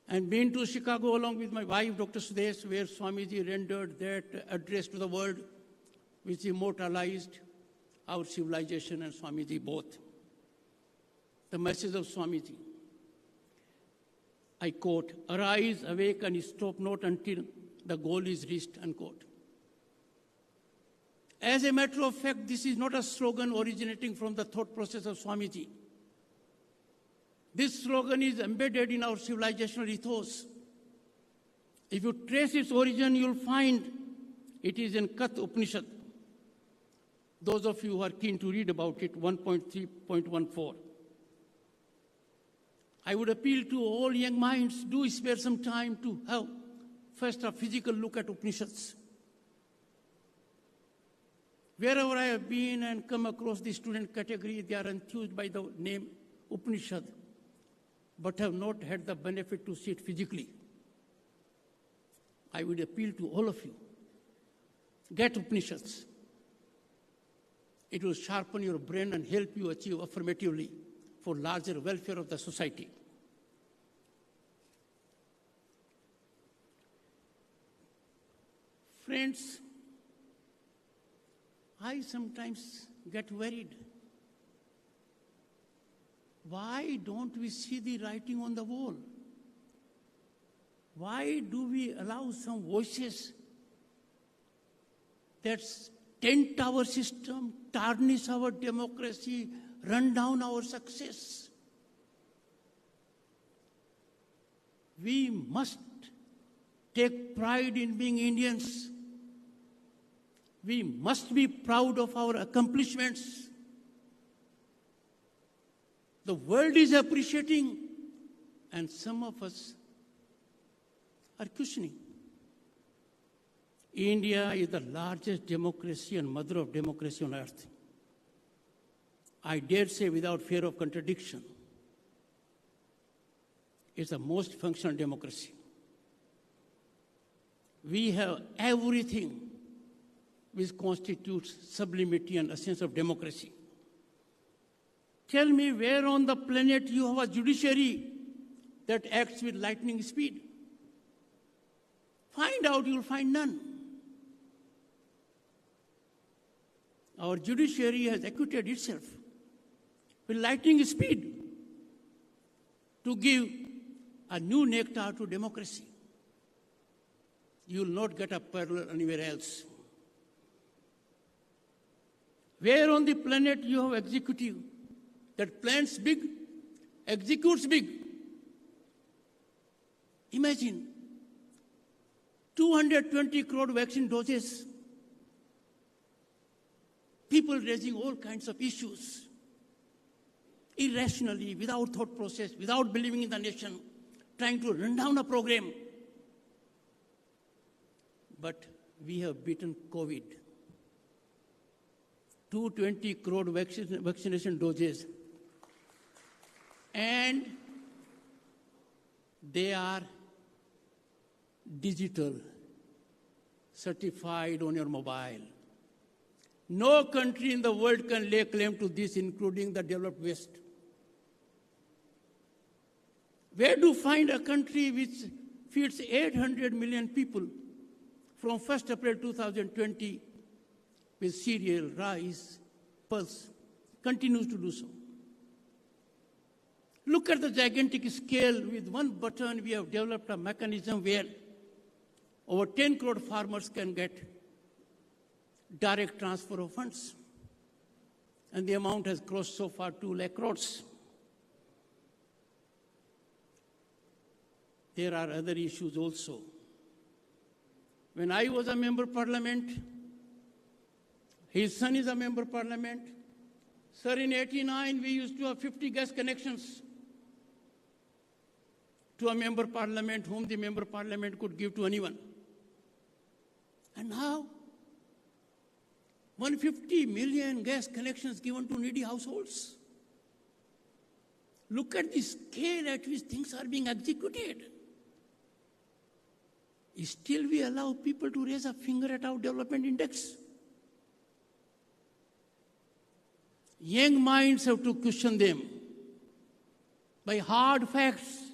And been to Chicago along with my wife, Dr. Sudesh, where Swamiji rendered that address to the world, which immortalized our civilization and Swamiji both. The message of Swamiji, I quote, "Arise, awake, and stop not until the goal is reached," unquote. As a matter of fact, this is not a slogan originating from the thought process of Swamiji. This slogan is embedded in our civilizational ethos. If you trace its origin, you'll find it is in Kat Upanishad. Those of you who are keen to read about it, 1.3.14. I would appeal to all young minds, do spare some time to have first a physical look at Upanishads. Wherever I have been and come across the student category, they are enthused by the name Upanishad, but have not had the benefit to see it physically. I would appeal to all of you, get Upanishads. It will sharpen your brain and help you achieve affirmatively for larger welfare of the society. Friends, I sometimes get worried. Why don't we see the writing on the wall? Why do we allow some voices that dent our system, tarnish our democracy, run down our success? We must take pride in being Indians. We must be proud of our accomplishments. The world is appreciating, and some of us are questioning. India is the largest democracy and mother of democracy on earth. I dare say without fear of contradiction, it's the most functional democracy. We have everything which constitutes sublimity and essence of democracy. Tell me where on the planet you have a judiciary that acts with lightning speed. Find out, you'll find none. Our judiciary has acquitted itself with lightning speed to give a new nectar to democracy. You will not get a parallel anywhere else. Where on the planet you have executive that plans big, executes big? Imagine 220 crore vaccine doses, people raising all kinds of issues, irrationally, without thought process, without believing in the nation, trying to run down a program. But we have beaten COVID. 220 crore vaccination doses. And they are digital, certified on your mobile. No country in the world can lay claim to this, including the developed West. Where do you find a country which feeds 800 million people from 1st April 2020 with cereal, rice, pulse, continues to do so? Look at the gigantic scale. With one button, we have developed a mechanism where over 10 crore farmers can get direct transfer of funds. And the amount has crossed so far 2 lakh crores. There are other issues also. When I was a member of parliament, his son is a member of parliament. Sir, in 89, we used to have 50 gas connections to a member of parliament whom the member of parliament could give to anyone. And now, 150 million gas connections given to needy households. Look at the scale at which things are being executed. Still we allow people to raise a finger at our development index. Young minds have to question them by hard facts.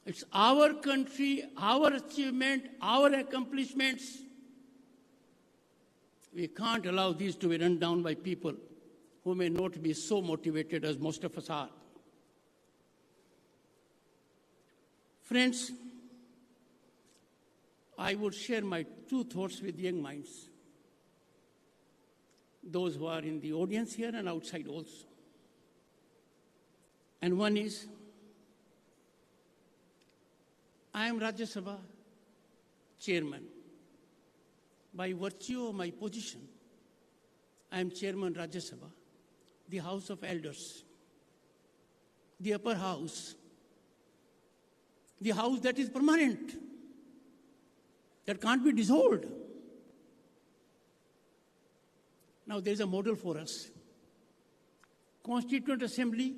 It's our country, our achievement, our accomplishments. We can't allow these to be run down by people who may not be so motivated as most of us are. Friends, I would share my 2 thoughts with young minds, those who are in the audience here and outside also. And one is, I am Rajya Sabha chairman. By virtue of my position, I am chairman Rajya Sabha, the House of Elders, the upper house, the house that is permanent, that can't be dissolved. Now there is a model for us. Constituent Assembly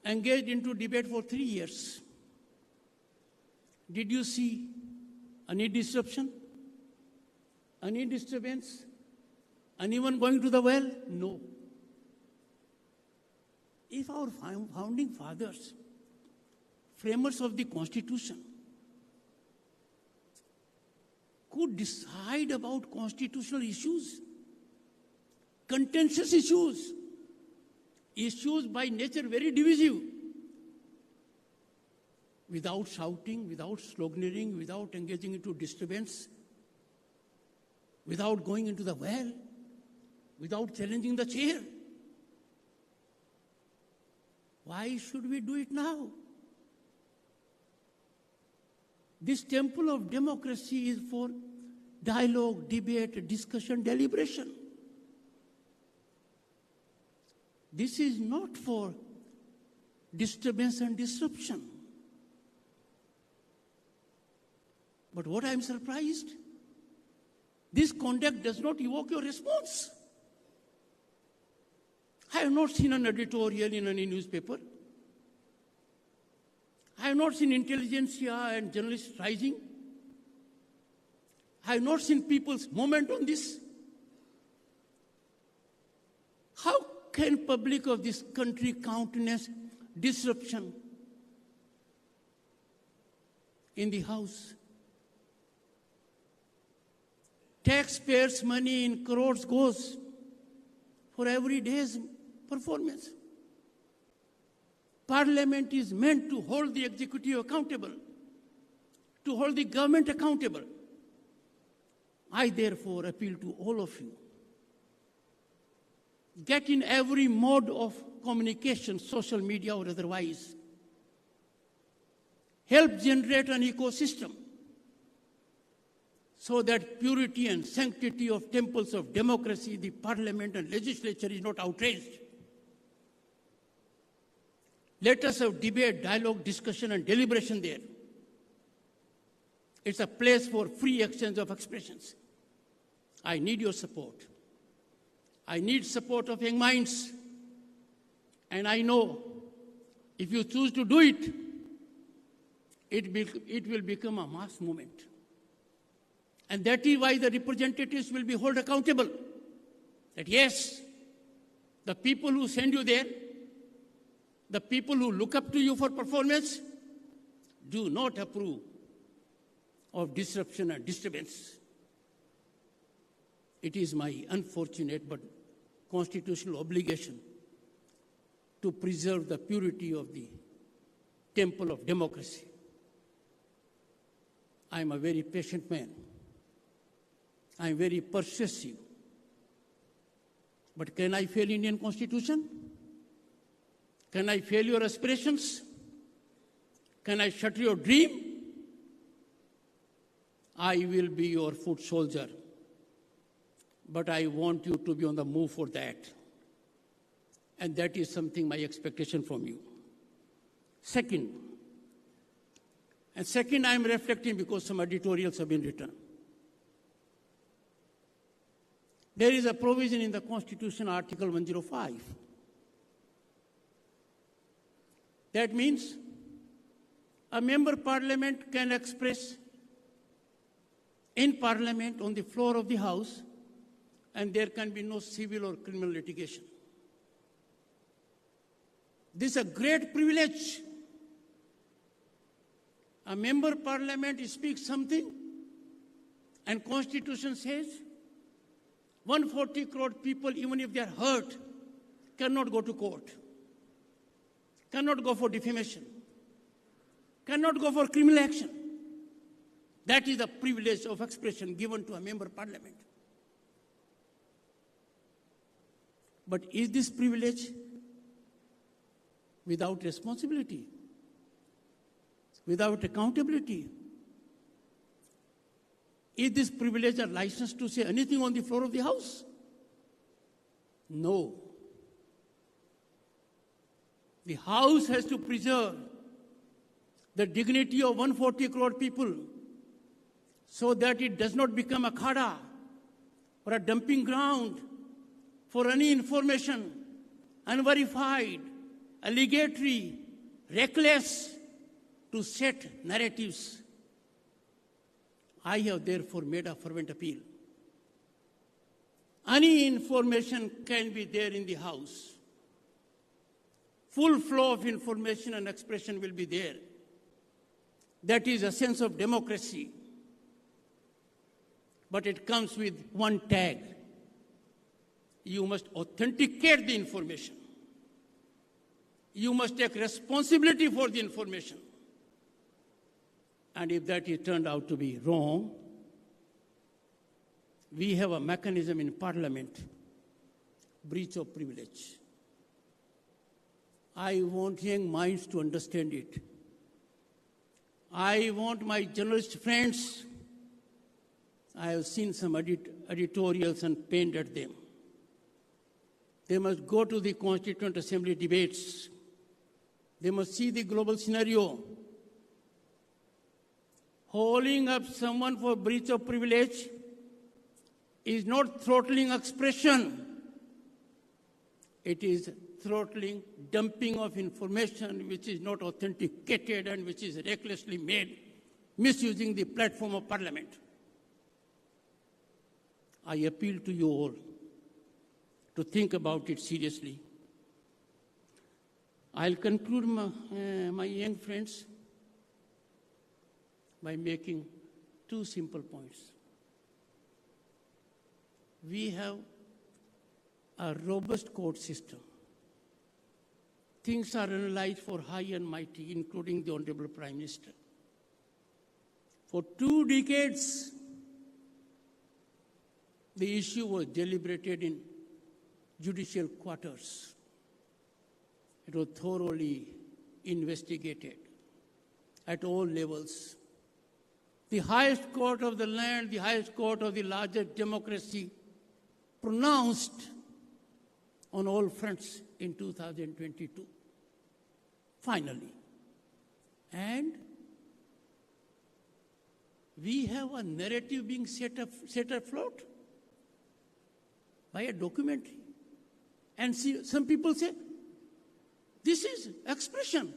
engaged into debate for 3 years. Did you see any disruption? Any disturbance? Anyone going to the well? No. If our founding fathers, framers of the Constitution, could decide about constitutional issues, contentious issues, issues by nature very divisive, without shouting, without sloganeering, without engaging into disturbance, without going into the well, without challenging the chair. Why should we do it now? This temple of democracy is for dialogue, debate, discussion, deliberation. This is not for disturbance and disruption. But what I am surprised, this conduct does not evoke your response. I have not seen an editorial in any newspaper. I have not seen intelligentsia and journalists rising. I have not seen people's movement on this. How can public of this country countenance disruption in the House? Taxpayers' money in crores goes for every day's performance. Parliament is meant to hold the executive accountable, to hold the government accountable. I therefore appeal to all of you get in every mode of communication, social media or otherwise. Help generate an ecosystem so that purity and sanctity of temples of democracy, the parliament and legislature is not outraged. Let us have debate, dialogue, discussion and deliberation there. It's a place for free exchange of expressions. I need your support. I need support of young minds. And I know if you choose to do it, it will become a mass movement. And that is why the representatives will be held accountable. That yes, the people who send you there, the people who look up to you for performance, do not approve of disruption and disturbance. It is my unfortunate but constitutional obligation to preserve the purity of the temple of democracy. I am a very patient man. I am very persuasive. But can I fail Indian Constitution? Can I fail your aspirations? Can I shatter your dream? I will be your foot soldier. But I want you to be on the move for that. And that is something my expectation from you. Second, I am reflecting because some editorials have been written. There is a provision in the Constitution, Article 105. That means a member of parliament can express in parliament on the floor of the house, and there can be no civil or criminal litigation. This is a great privilege. A member of parliament speaks something, and Constitution says 140 crore people, even if they are hurt, cannot go to court, cannot go for defamation, cannot go for criminal action. That is the privilege of expression given to a member of parliament. But is this privilege without responsibility, without accountability? Is this privilege a license to say anything on the floor of the house? No. The house has to preserve the dignity of 140 crore people so that it does not become a khada or a dumping ground for any information, unverified, allegatory, reckless, to set narratives. I have therefore made a fervent appeal. Any information can be there in the house. Full flow of information and expression will be there. That is a sense of democracy. But it comes with one tag. You must authenticate the information. You must take responsibility for the information. And if that is turned out to be wrong, we have a mechanism in Parliament, breach of privilege. I want young minds to understand it. I want my journalist friends, I have seen some editorials and pained at them. They must go to the Constituent Assembly debates. They must see the global scenario. Holding up someone for breach of privilege is not throttling expression. It is throttling dumping of information which is not authenticated and which is recklessly made, misusing the platform of Parliament. I appeal to you all to think about it seriously. I'll conclude my young friends by making two simple points. We have a robust court system. Things are analyzed for high and mighty, including the Honorable Prime Minister. For 2 decades, the issue was deliberated in judicial quarters. It was thoroughly investigated at all levels. The highest court of the land, the highest court of the largest democracy, pronounced on all fronts in 2022. Finally. And we have a narrative being set afloat by a documentary. And see, some people say, this is expression.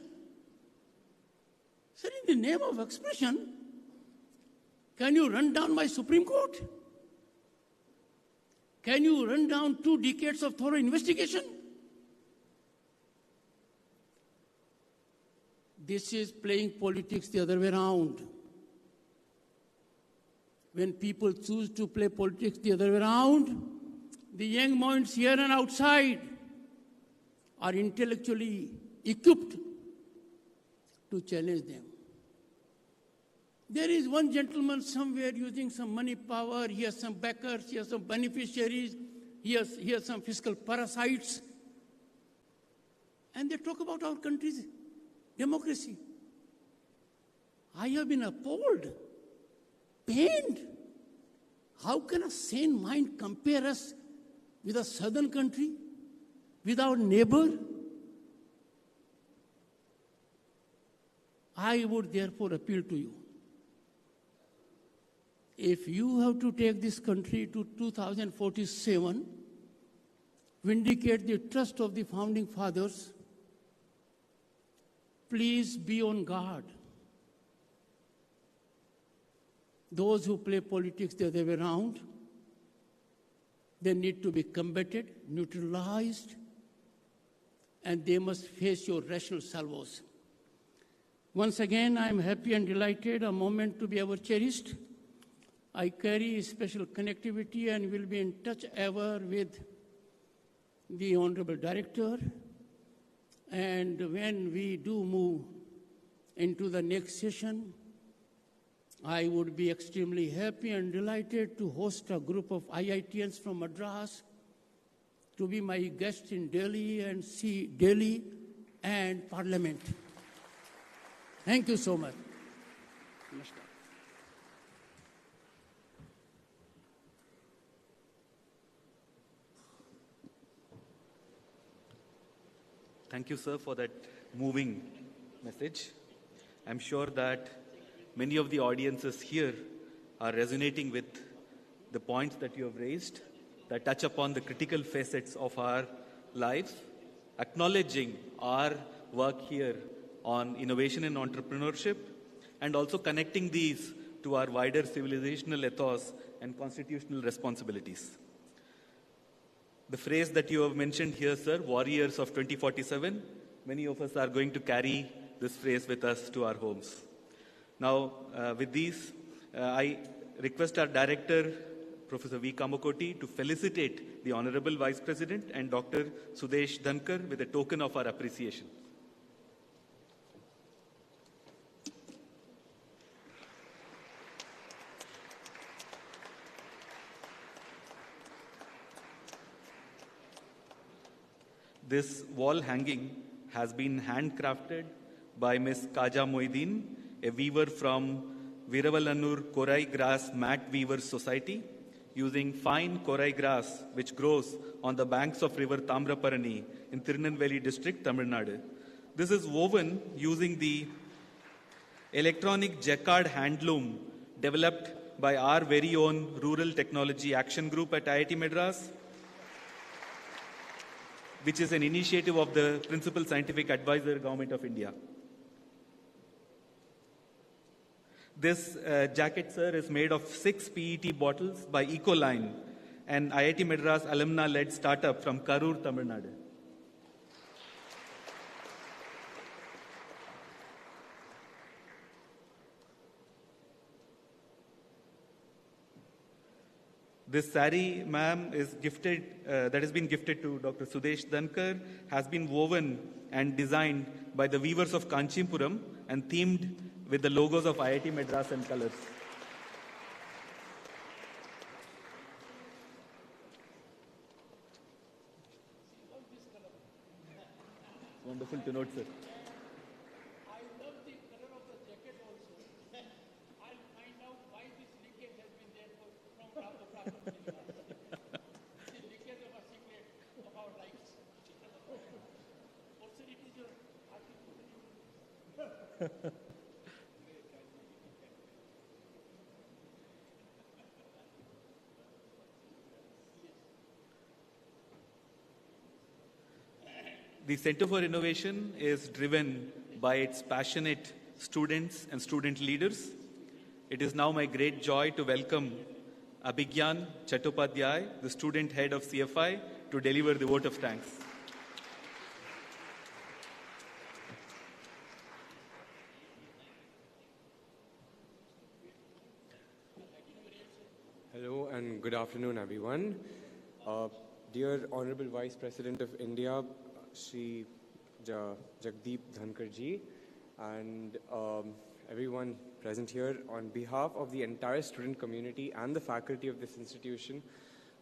Sir, in the name of expression, can you run down my Supreme Court? Can you run down 2 decades of thorough investigation? This is playing politics the other way around. When people choose to play politics the other way around, the young minds here and outside are intellectually equipped to challenge them. There is one gentleman somewhere using some money power, he has some backers, he has some beneficiaries, he has some fiscal parasites. And they talk about our country's democracy. I have been appalled, pained. How can a sane mind compare us with a southern country, with our neighbor? I would therefore appeal to you. If you have to take this country to 2047, vindicate the trust of the founding fathers, please be on guard. Those who play politics the other way around, they need to be combated, neutralized, and they must face your rational salvos. Once again, I am happy and delighted, a moment to be ever cherished. I carry special connectivity and will be in touch ever with the Honorable Director. And when we do move into the next session, I would be extremely happy and delighted to host a group of IITians from Madras to be my guests in Delhi and see Delhi and Parliament. Thank you so much. Namaskar. Thank you, sir, for that moving message. I'm sure that many of the audiences here are resonating with the points that you have raised that touch upon the critical facets of our lives, acknowledging our work here on innovation and entrepreneurship, and also connecting these to our wider civilizational ethos and constitutional responsibilities. The phrase that you have mentioned here, sir, warriors of 2047, many of us are going to carry this phrase with us to our homes. Now, with these, I request our director, Professor V. Kamakoti, to felicitate the Honorable Vice President and Dr. Sudesh Dhankar with a token of our appreciation. This wall hanging has been handcrafted by Ms. Kaja Moideen, a weaver from Viravalannur Korai Grass Mat Weavers Society, using fine korai grass which grows on the banks of river Tamraparani in Tirunelveli district, Tamil Nadu. This is woven using the electronic jacquard handloom developed by our very own Rural Technology Action Group at IIT Madras, which is an initiative of the Principal Scientific Advisor, Government of India. This jacket, sir, is made of 6 PET bottles by Ecoline, an IIT Madras alumna-led startup from Karur, Tamil Nadu. This sari, ma'am, is gifted, that has been gifted to Dr. Sudesh Dhankar, has been woven and designed by the weavers of Kanchipuram and themed with the logos of IIT Madras and colors. Wonderful to note, sir. I love the color of the jacket also. I'll find out why this leakage has been there from the leakage of a secret of our lives. Also, it is your The Center for Innovation is driven by its passionate students and student leaders. It is now my great joy to welcome Abhigyan Chattopadhyay, the student head of CFI, to deliver the vote of thanks. Hello and good afternoon, everyone. Dear Honorable Vice President of India, Shri Jagdeep Dhankarji, and everyone present here, on behalf of the entire student community and the faculty of this institution,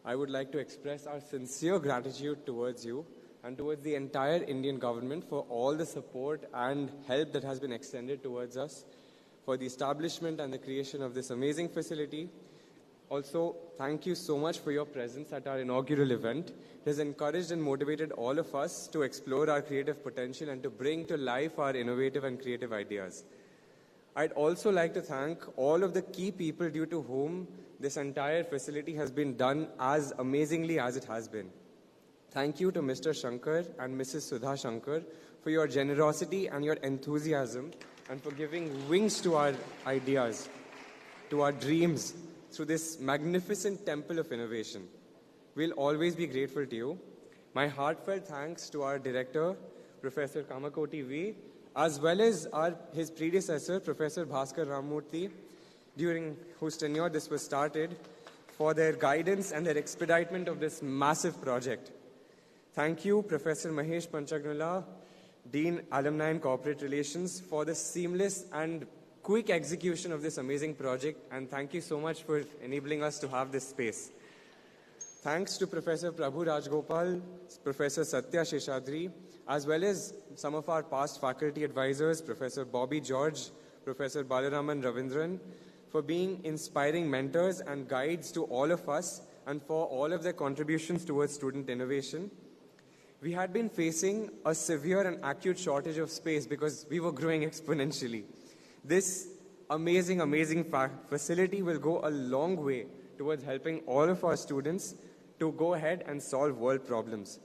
I would like to express our sincere gratitude towards you and towards the entire Indian government for all the support and help that has been extended towards us for the establishment and the creation of this amazing facility. Also, thank you so much for your presence at our inaugural event. It has encouraged and motivated all of us to explore our creative potential and to bring to life our innovative and creative ideas. I'd also like to thank all of the key people due to whom this entire facility has been done as amazingly as it has been. Thank you to Mr. Shankar and Mrs. Sudha Shankar for your generosity and your enthusiasm and for giving wings to our ideas, to our dreams, through this magnificent temple of innovation. We'll always be grateful to you. My heartfelt thanks to our director, Professor Kamakoti V, as well as his predecessor, Professor Bhaskar Ramurthy, during whose tenure this was started, for their guidance and their expeditment of this massive project. Thank you, Professor Mahesh Panchagnula, Dean, Alumni and Corporate Relations, for the seamless and quick execution of this amazing project, and thank you so much for enabling us to have this space. Thanks to Professor Prabhu Rajgopal, Professor Satya Sheshadri, as well as some of our past faculty advisors, Professor Bobby George, Professor Balaraman Ravindran, for being inspiring mentors and guides to all of us and for all of their contributions towards student innovation. We had been facing a severe and acute shortage of space because we were growing exponentially. This amazing facility will go a long way towards helping all of our students to go ahead and solve world problems.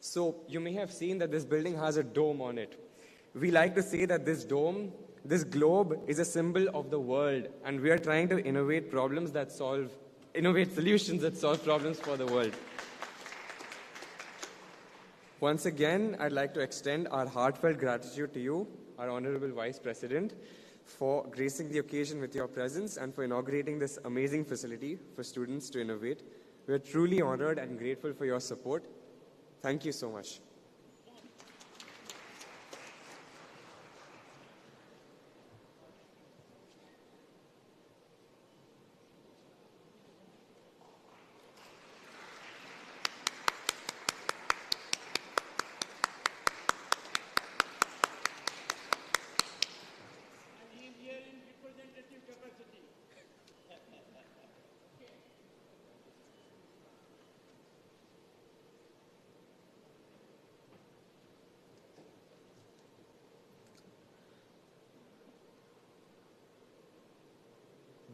So you may have seen that this building has a dome on it. We like to say that this dome, this globe, is a symbol of the world, and we are trying to innovate solutions that solve problems for the world. Once again, I'd like to extend our heartfelt gratitude to you, our Honorable Vice President, for gracing the occasion with your presence and for inaugurating this amazing facility for students to innovate. We are truly honored and grateful for your support. Thank you so much.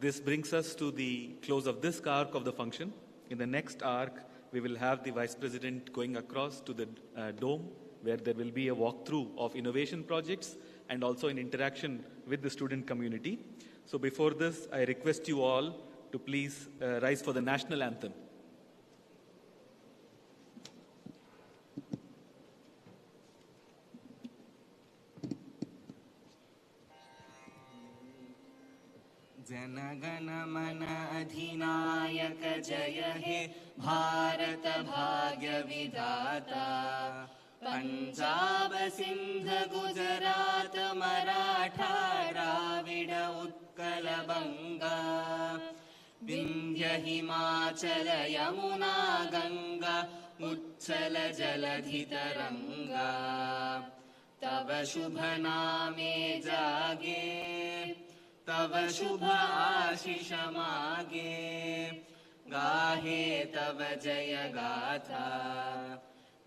This brings us to the close of this arc of the function. In the next arc, we will have the Vice President going across to the dome, where there will be a walkthrough of innovation projects and also an interaction with the student community. So before this, I request you all to please rise for the national anthem. जनगण मन अधिनायक जय हे भारत भाग्य विधाता पंजाब सिंध गुजरात मराठा द्राविड उत्कल बंगा विंध्य हिमाचल यमुना गंगा उच्छल जलधि तरंगा तव शुभ नामे जागे, तव शुभ आशीष मागे, गाहे तव जय गाथा।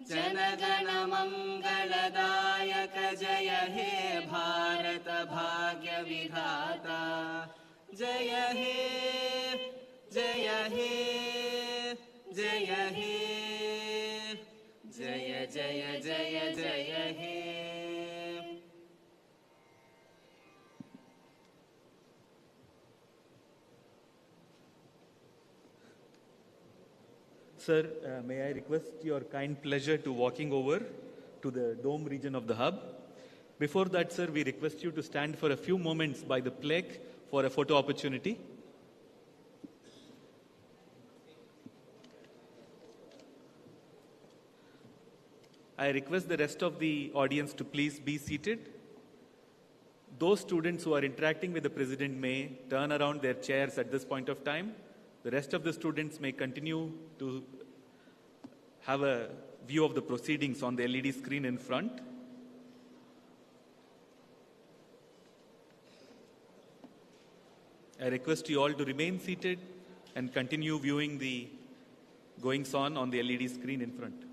जनगण मंगलदायक जय हे भारत भाग्य विधाता। जय हे जय हे जय हे जय जय जय जय हे। Sir, may I request your kind pleasure to walking over to the dome region of the hub. Before that, sir, we request you to stand for a few moments by the plaque for a photo opportunity. I request the rest of the audience to please be seated. Those students who are interacting with the President may turn around their chairs at this point of time. The rest of the students may continue to have a view of the proceedings on the LED screen in front. I request you all to remain seated and continue viewing the goings-on on the LED screen in front.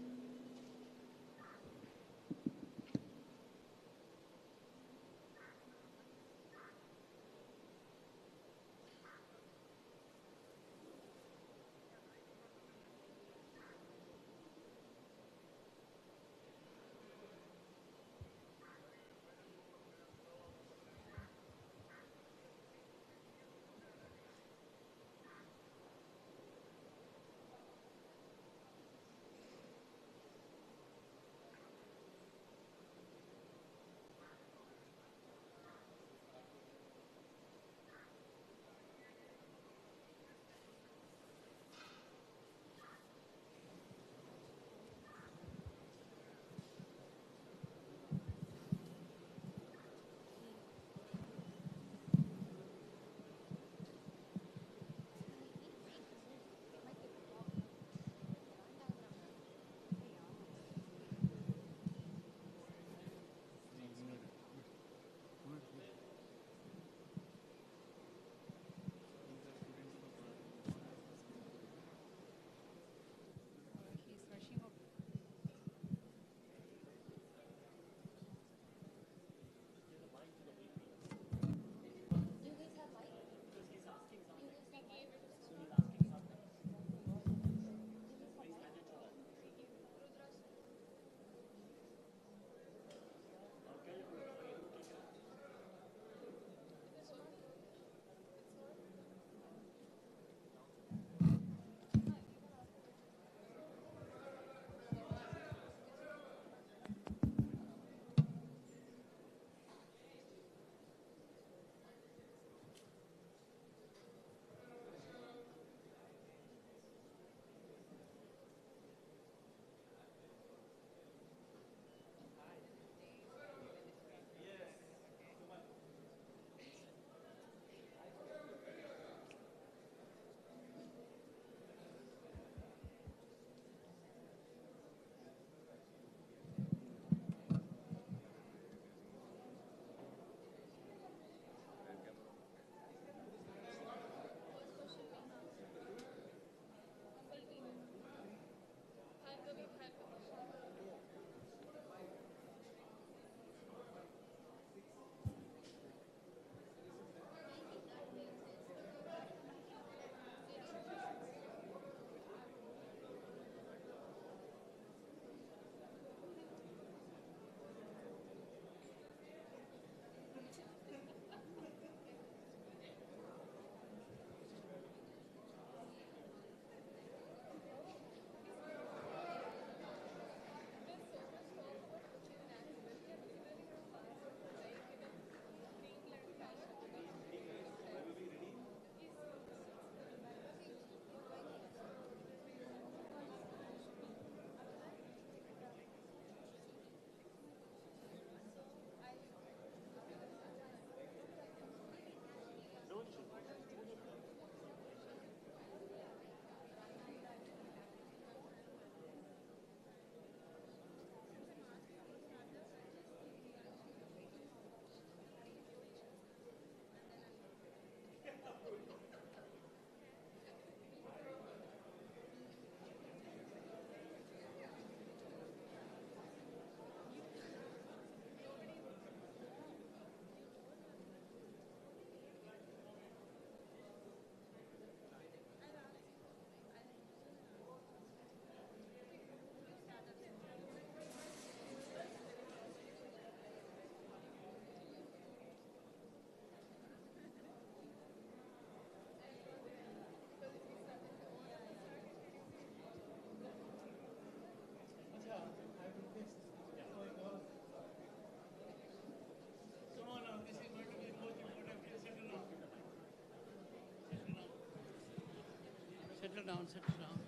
settle down, settle down.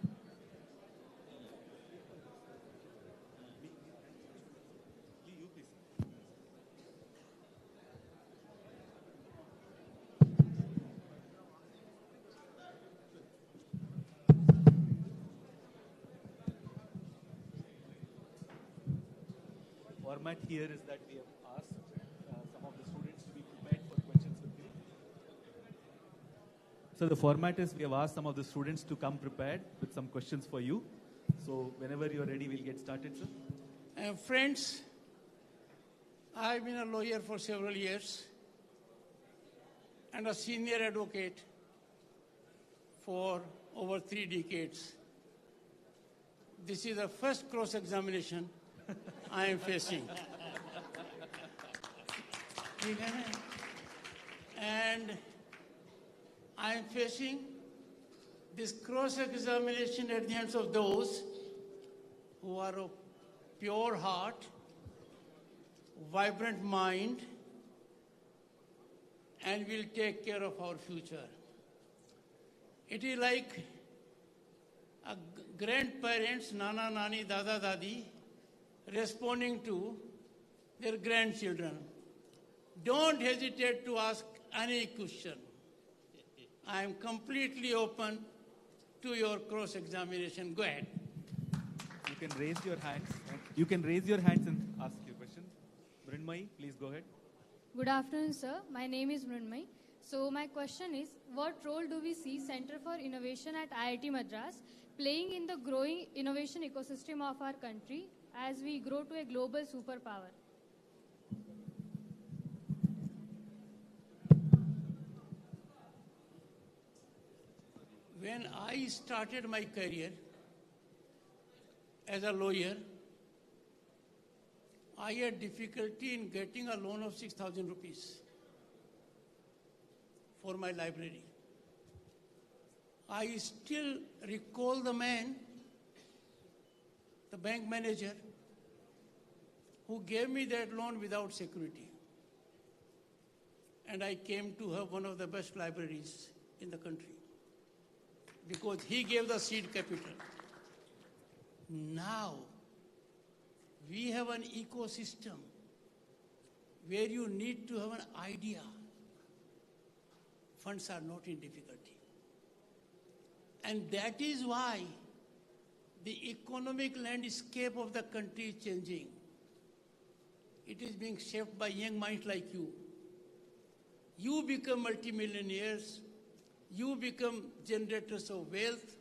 Format here is that we have asked some of the students to be prepared for questions with you. So the format is we have asked some of the students to come prepared with some questions for you. So whenever you are ready, we'll get started, sir. Friends, I've been a lawyer for several years and a senior advocate for over 3 decades. This is the first cross-examination I am facing. And I am facing this cross-examination at the hands of those who are of pure heart, vibrant mind, and will take care of our future. It is like grandparents, nana, nani, dada, dadi, responding to their grandchildren. Don't hesitate to ask any question. I am completely open to your cross-examination. Go ahead. You can raise your hands. You can raise your hands and ask your question. Mrinmai, please go ahead. Good afternoon, sir. My name is Mrinmai. So my question is, what role do we see Center for Innovation at IIT Madras playing in the growing innovation ecosystem of our country as we grow to a global superpower? When I started my career as a lawyer, I had difficulty in getting a loan of 6,000 rupees for my library. I still recall the man, the bank manager, who gave me that loan without security. And I came to have one of the best libraries in the country because he gave the seed capital. Now, we have an ecosystem where you need to have an idea. Funds are not in difficulty. And that is why the economic landscape of the country is changing. It is being shaped by young minds like you. You become multimillionaires. You become generators of wealth,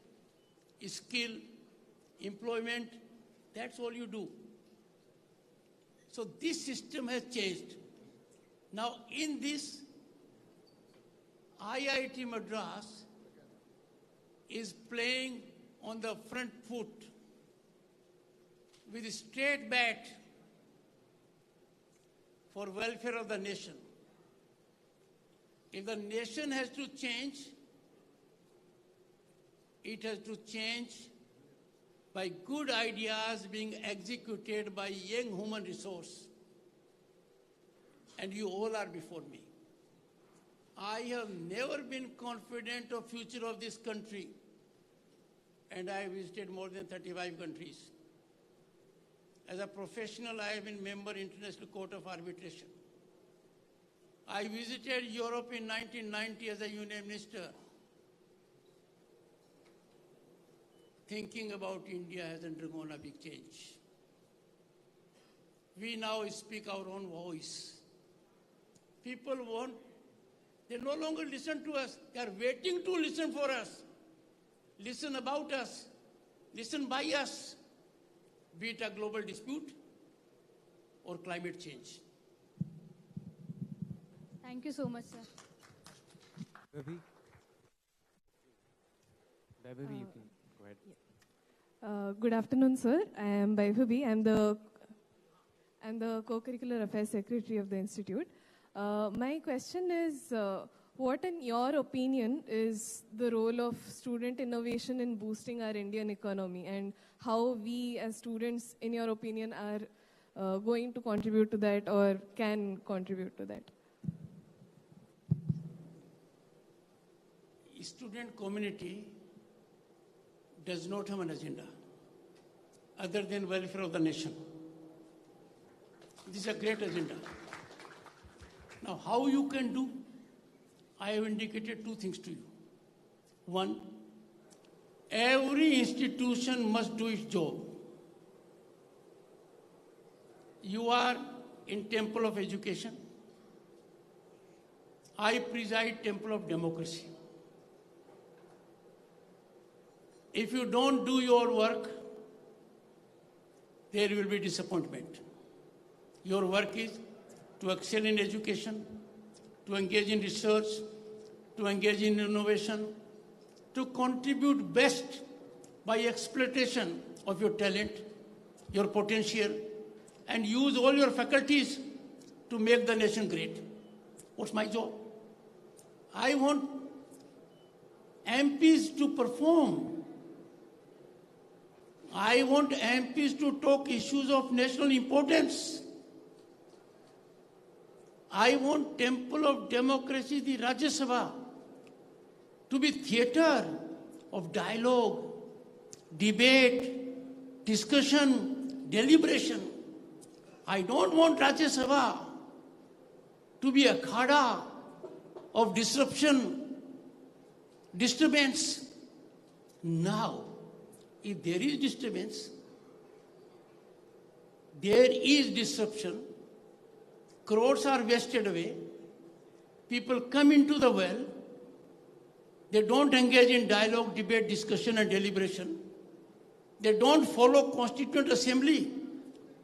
skill, employment. That's all you do. So this system has changed. Now in this, IIT Madras is playing on the front foot with a straight bat for welfare of the nation. If the nation has to change, it has to change by good ideas being executed by young human resource. And you all are before me. I have never been confident of future of this country. And I have visited more than 35 countries. As a professional, I have been member International Court of Arbitration. I visited Europe in 1990 as a union minister. Thinking about India has undergone a big change. We now speak our own voice. People they no longer listen to us. They are waiting to listen for us. Listen about us. Listen by us. Be it a global dispute or climate change. Thank you so much, sir. Vaibhavi, you can go ahead. Good afternoon, sir. I am Vaibhavi. I'm the Co-Curricular Affairs Secretary of the Institute. My question is, what in your opinion is the role of student innovation in boosting our Indian economy, and how we as students, in your opinion, are going to contribute to that or can contribute to that? Student community does not have an agenda other than welfare of the nation. This is a great agenda. Now, how you can do? I have indicated two things to you. One, every institution must do its job. You are in Temple of Education. I preside Temple of Democracy. If you don't do your work, there will be disappointment. Your work is to excel in education, to engage in research, to engage in innovation, to contribute best by exploitation of your talent, your potential, and use all your faculties to make the nation great. What's my job? I want MPs to perform. I want MPs to talk issues of national importance. I want Temple of Democracy, the Rajya Sabha, to be theatre of dialogue, debate, discussion, deliberation. I don't want Rajya Sabha to be a khada of disruption, disturbance. Now, if there is disturbance, there is disruption, crores are wasted away, people come into the well, they don't engage in dialogue, debate, discussion and deliberation. They don't follow Constituent Assembly,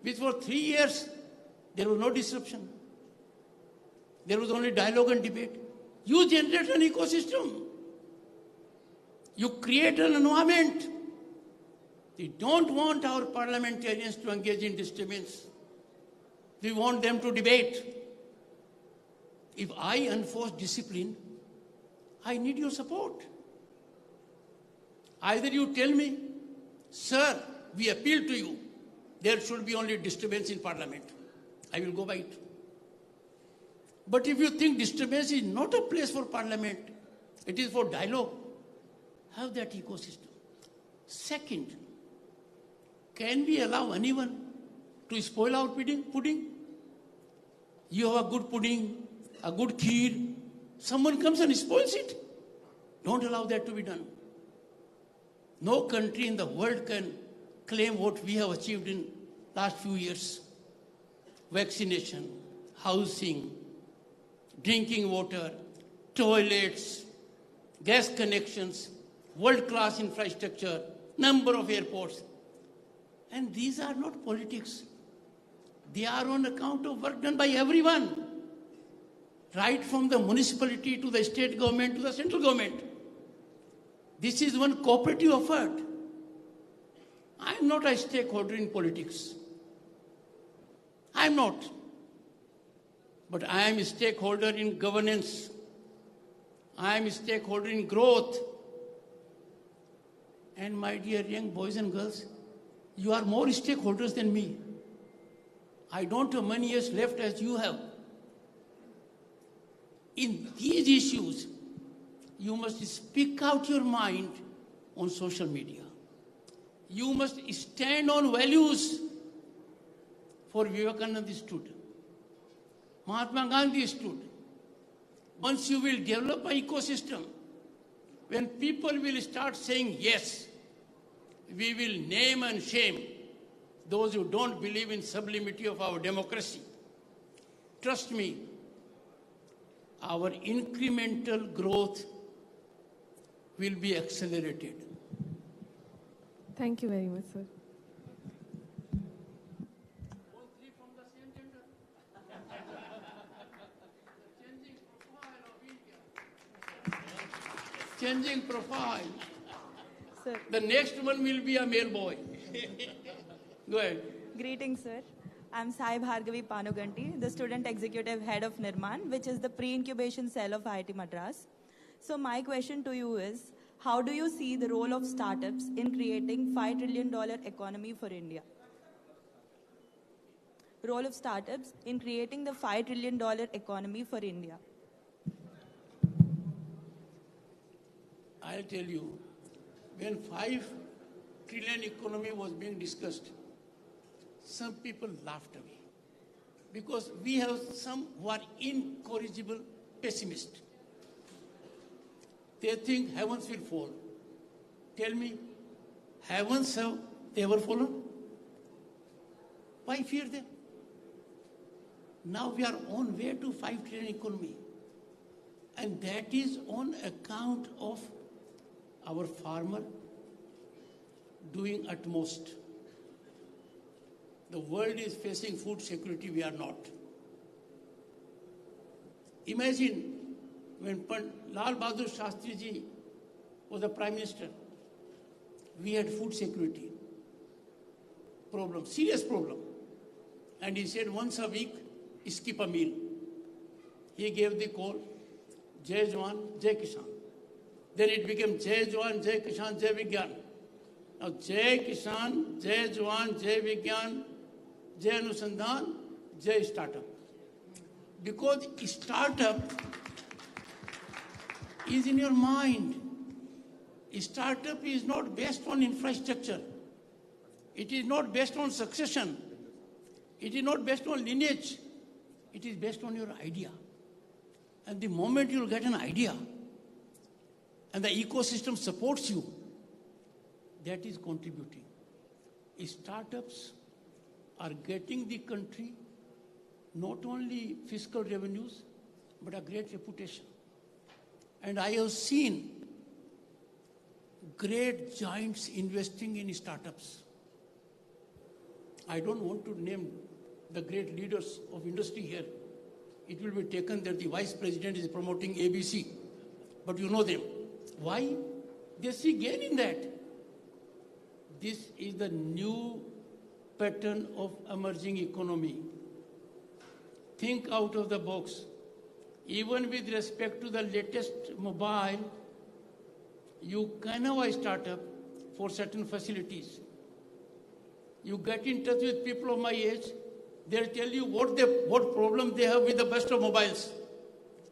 which for 3 years there was no disruption. There was only dialogue and debate. You generate an ecosystem. You create an environment. We don't want our parliamentarians to engage in disturbance. We want them to debate. If I enforce discipline, I need your support. Either you tell me, sir, we appeal to you, there should be only disturbance in parliament. I will go by it. But if you think disturbance is not a place for parliament, it is for dialogue, have that ecosystem. Second, can we allow anyone to spoil our pudding? You have a good pudding, a good kheer, someone comes and spoils it. Don't allow that to be done. No country in the world can claim what we have achieved in last few years. Vaccination, housing, drinking water, toilets, gas connections, world-class infrastructure, number of airports. And these are not politics. They are on account of work done by everyone. Right from the municipality to the state government to the central government. This is one cooperative effort. I am not a stakeholder in politics. I am not. But I am a stakeholder in governance. I am a stakeholder in growth. And my dear young boys and girls, you are more stakeholders than me. I don't have many years left as you have. In these issues, you must speak out your mind on social media. You must stand on values for Vivekananda stood. Mahatma Gandhi stood. Once you will develop an ecosystem, when people will start saying yes, we will name and shame those who don't believe in sublimity of our democracy. Trust me, our incremental growth will be accelerated. Thank you very much, sir. All three from the same gender. Changing profile of India. Changing profile. Sir. The next one will be a male boy. Go ahead. Greetings, sir. I'm Sai Bhargavi Panuganti, the Student Executive Head of Nirman, which is the pre-incubation cell of IIT Madras. So my question to you is, how do you see the role of startups in creating $5 trillion economy for India? Role of startups in creating the $5 trillion economy for India. I'll tell you, when $5 trillion economy was being discussed, some people laughed away because we have some who are incorrigible pessimists. They think heavens will fall. Tell me, heavens have ever fallen? Why fear them? Now we are on way to 5 trillion economy. And that is on account of our farmer doing utmost. The world is facing food security, we are not. Imagine when Lal Bahadur Shastri ji was the Prime Minister, we had food security problem, serious problem. And he said once a week, skip a meal. He gave the call, Jai Jawan, Jai Kisan. Then it became Jai Jawan, Jai Kisan, Jai Vigyan. Now Jai Kisan, Jai Jawan, Jai Vigyan, Jai Anusandhan, Jai Startup. Because startup is in your mind. Startup is not based on infrastructure. It is not based on succession. It is not based on lineage. It is based on your idea. And the moment you get an idea and the ecosystem supports you, that is contributing. Startups are getting the country not only fiscal revenues, but a great reputation. And I have seen great giants investing in startups. I don't want to name the great leaders of industry here. It will be taken that the vice president is promoting ABC, but you know them. Why? They see gain in that. This is the new pattern of emerging economy. Think out of the box. Even with respect to the latest mobile, you can have a startup for certain facilities. You get in touch with people of my age, they'll tell you what problem they have with the best of mobiles.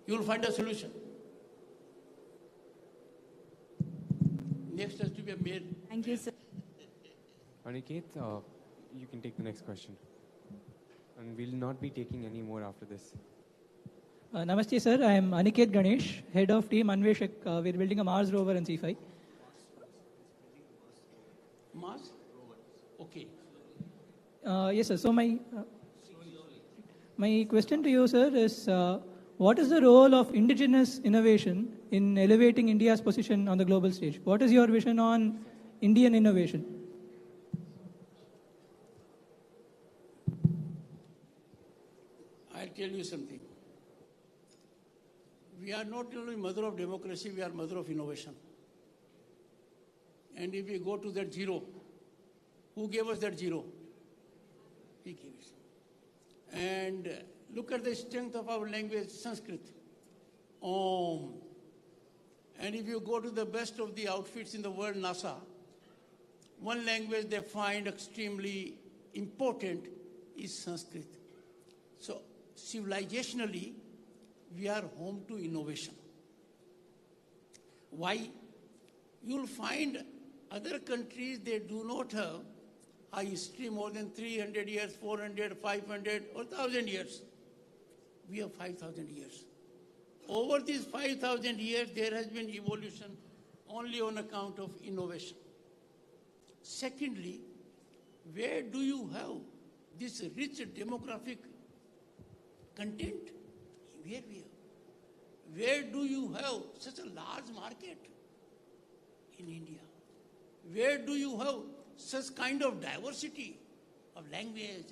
You'll find a solution. Next has to be a mail. Thank you, sir. Aniket, you can take the next question. And we'll not be taking any more after this. Namaste, sir. I am Aniket Ganesh, head of team Anveshak. We're building a Mars rover and C5. Mars? Okay. Yes, sir. So my question to you, sir, is what is the role of indigenous innovation in elevating India's position on the global stage? What is your vision on Indian innovation? I'll tell you something. We are not only mother of democracy, we are mother of innovation. And if we go to that zero, who gave us that zero? He gave us. And look at the strength of our language, Sanskrit. Om. And if you go to the best of the outfits in the world, NASA, one language they find extremely important is Sanskrit. So, civilizationally, we are home to innovation. Why? You'll find other countries, they do not have a history more than 300 years, 400, 500, or 1,000 years. We have 5,000 years. Over these 5,000 years, there has been evolution only on account of innovation. Secondly, where do you have this rich demographic content? Where we have? Where do you have such a large market? In India. Where do you have such kind of diversity of language,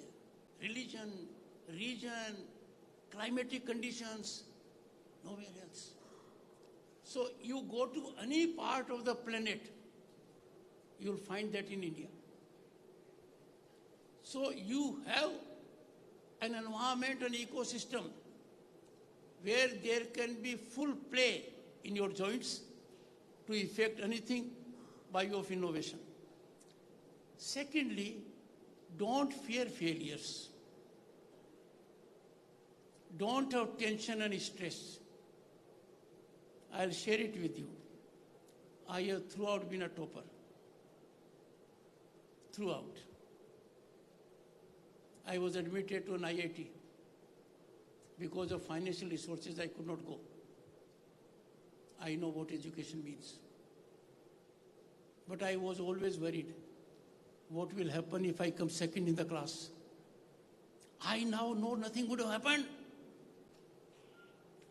religion, region, climatic conditions? Nowhere else. So you go to any part of the planet, you'll find that in India. So you have an environment, an ecosystem where there can be full play in your joints to effect anything by way of innovation. Secondly, don't fear failures. Don't have tension and stress. I'll share it with you. I have throughout been a topper. throughout. I was admitted to an IIT. Because of financial resources, I could not go. I know what education means. But I was always worried, what will happen if I come second in the class? I now know nothing would have happened.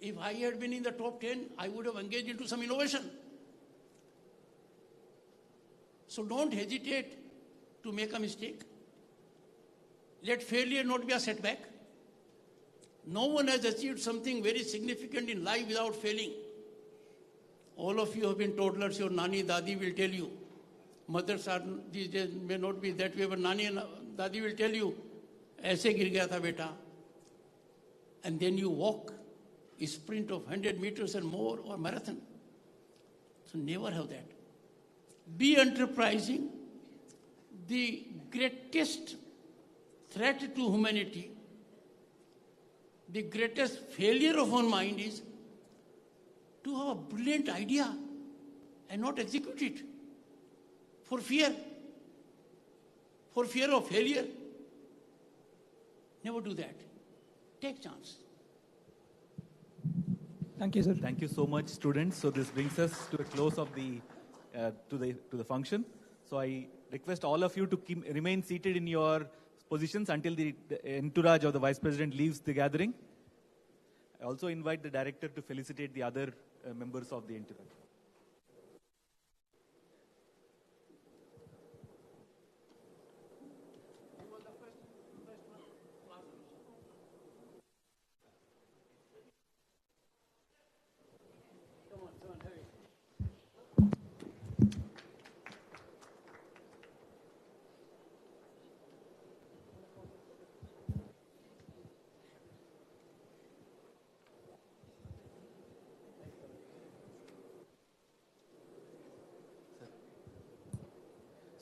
If I had been in the top 10, I would have engaged into some innovation. So don't hesitate to make a mistake. Let failure not be a setback. No one has achieved something very significant in life without failing. All of you have been toddlers, your nani, dadi will tell you. Mothers are these days may not be that way, but nani and dadi will tell you, aise gir gaya tha beta. And then you walk a sprint of 100 meters and more or marathon. So never have that. Be enterprising. The greatest threat to humanity, the greatest failure of our mind is to have a brilliant idea and not execute it for fear of failure. Never do that. Take chance. Thank you, sir. Thank you so much, students. So this brings us to a close of the to the function. So I request all of you to remain seated in your positions until the entourage of the Vice President leaves the gathering. I also invite the director to felicitate the other members of the entourage.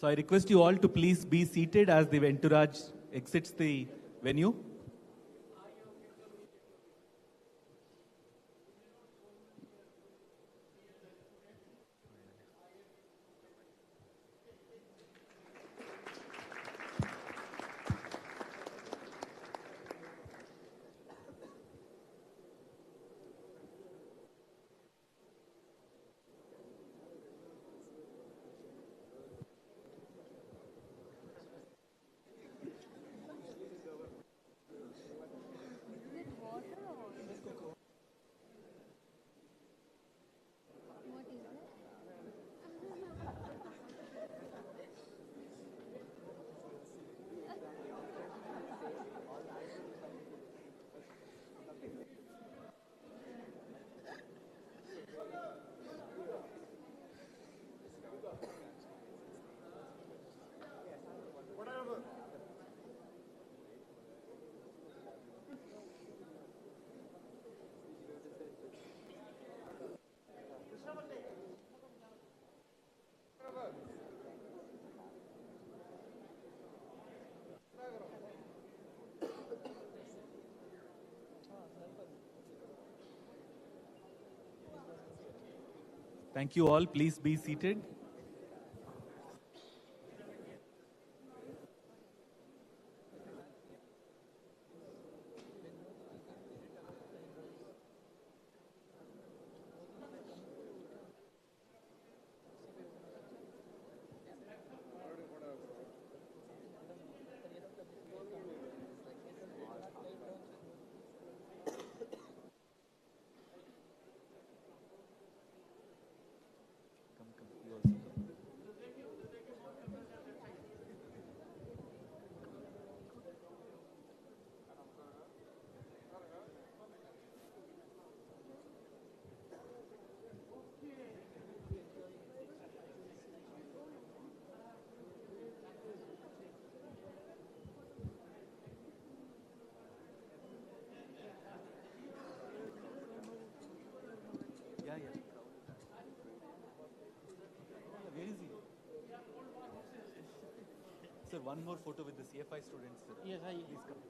So I request you all to please be seated as the entourage exits the venue. Thank you all. Please be seated. Where is he? Sir, one more photo with the CFI students. Sir. Yes, Please come.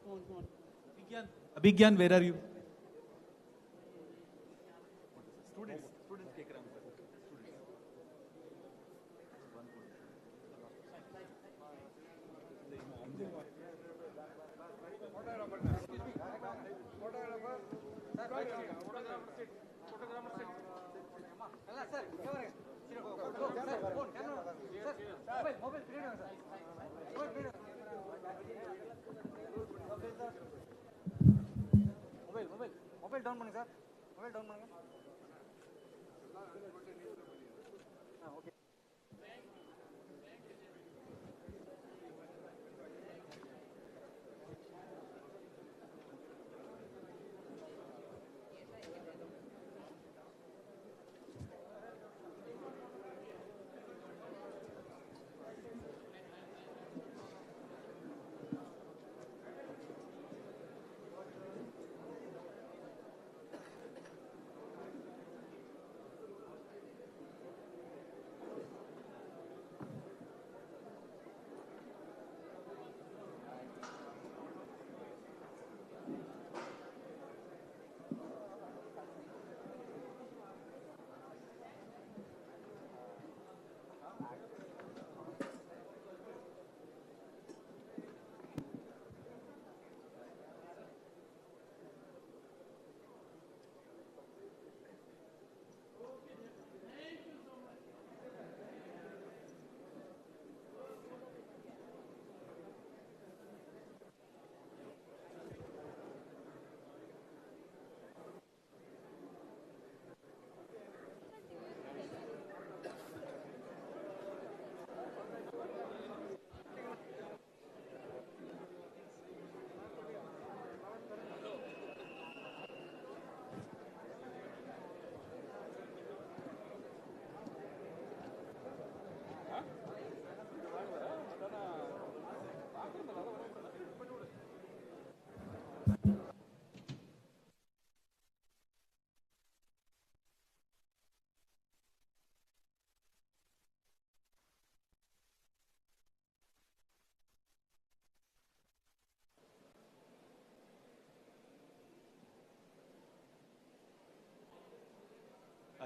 Come on. Abhigyan, where are you? Students, take around, sir. Students. One photo.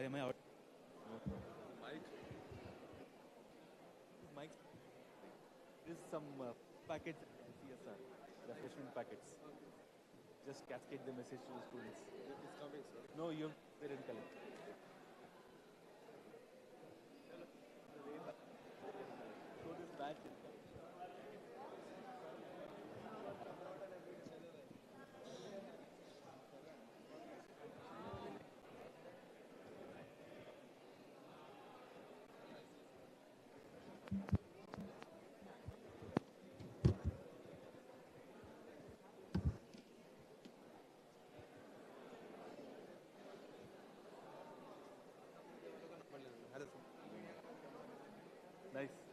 Am I out? Mike. This is some packets, CSR, refreshment packets. Just cascade the message to the students. It is coming, sir. No, you didn't collect. So this batch is coming. Nice.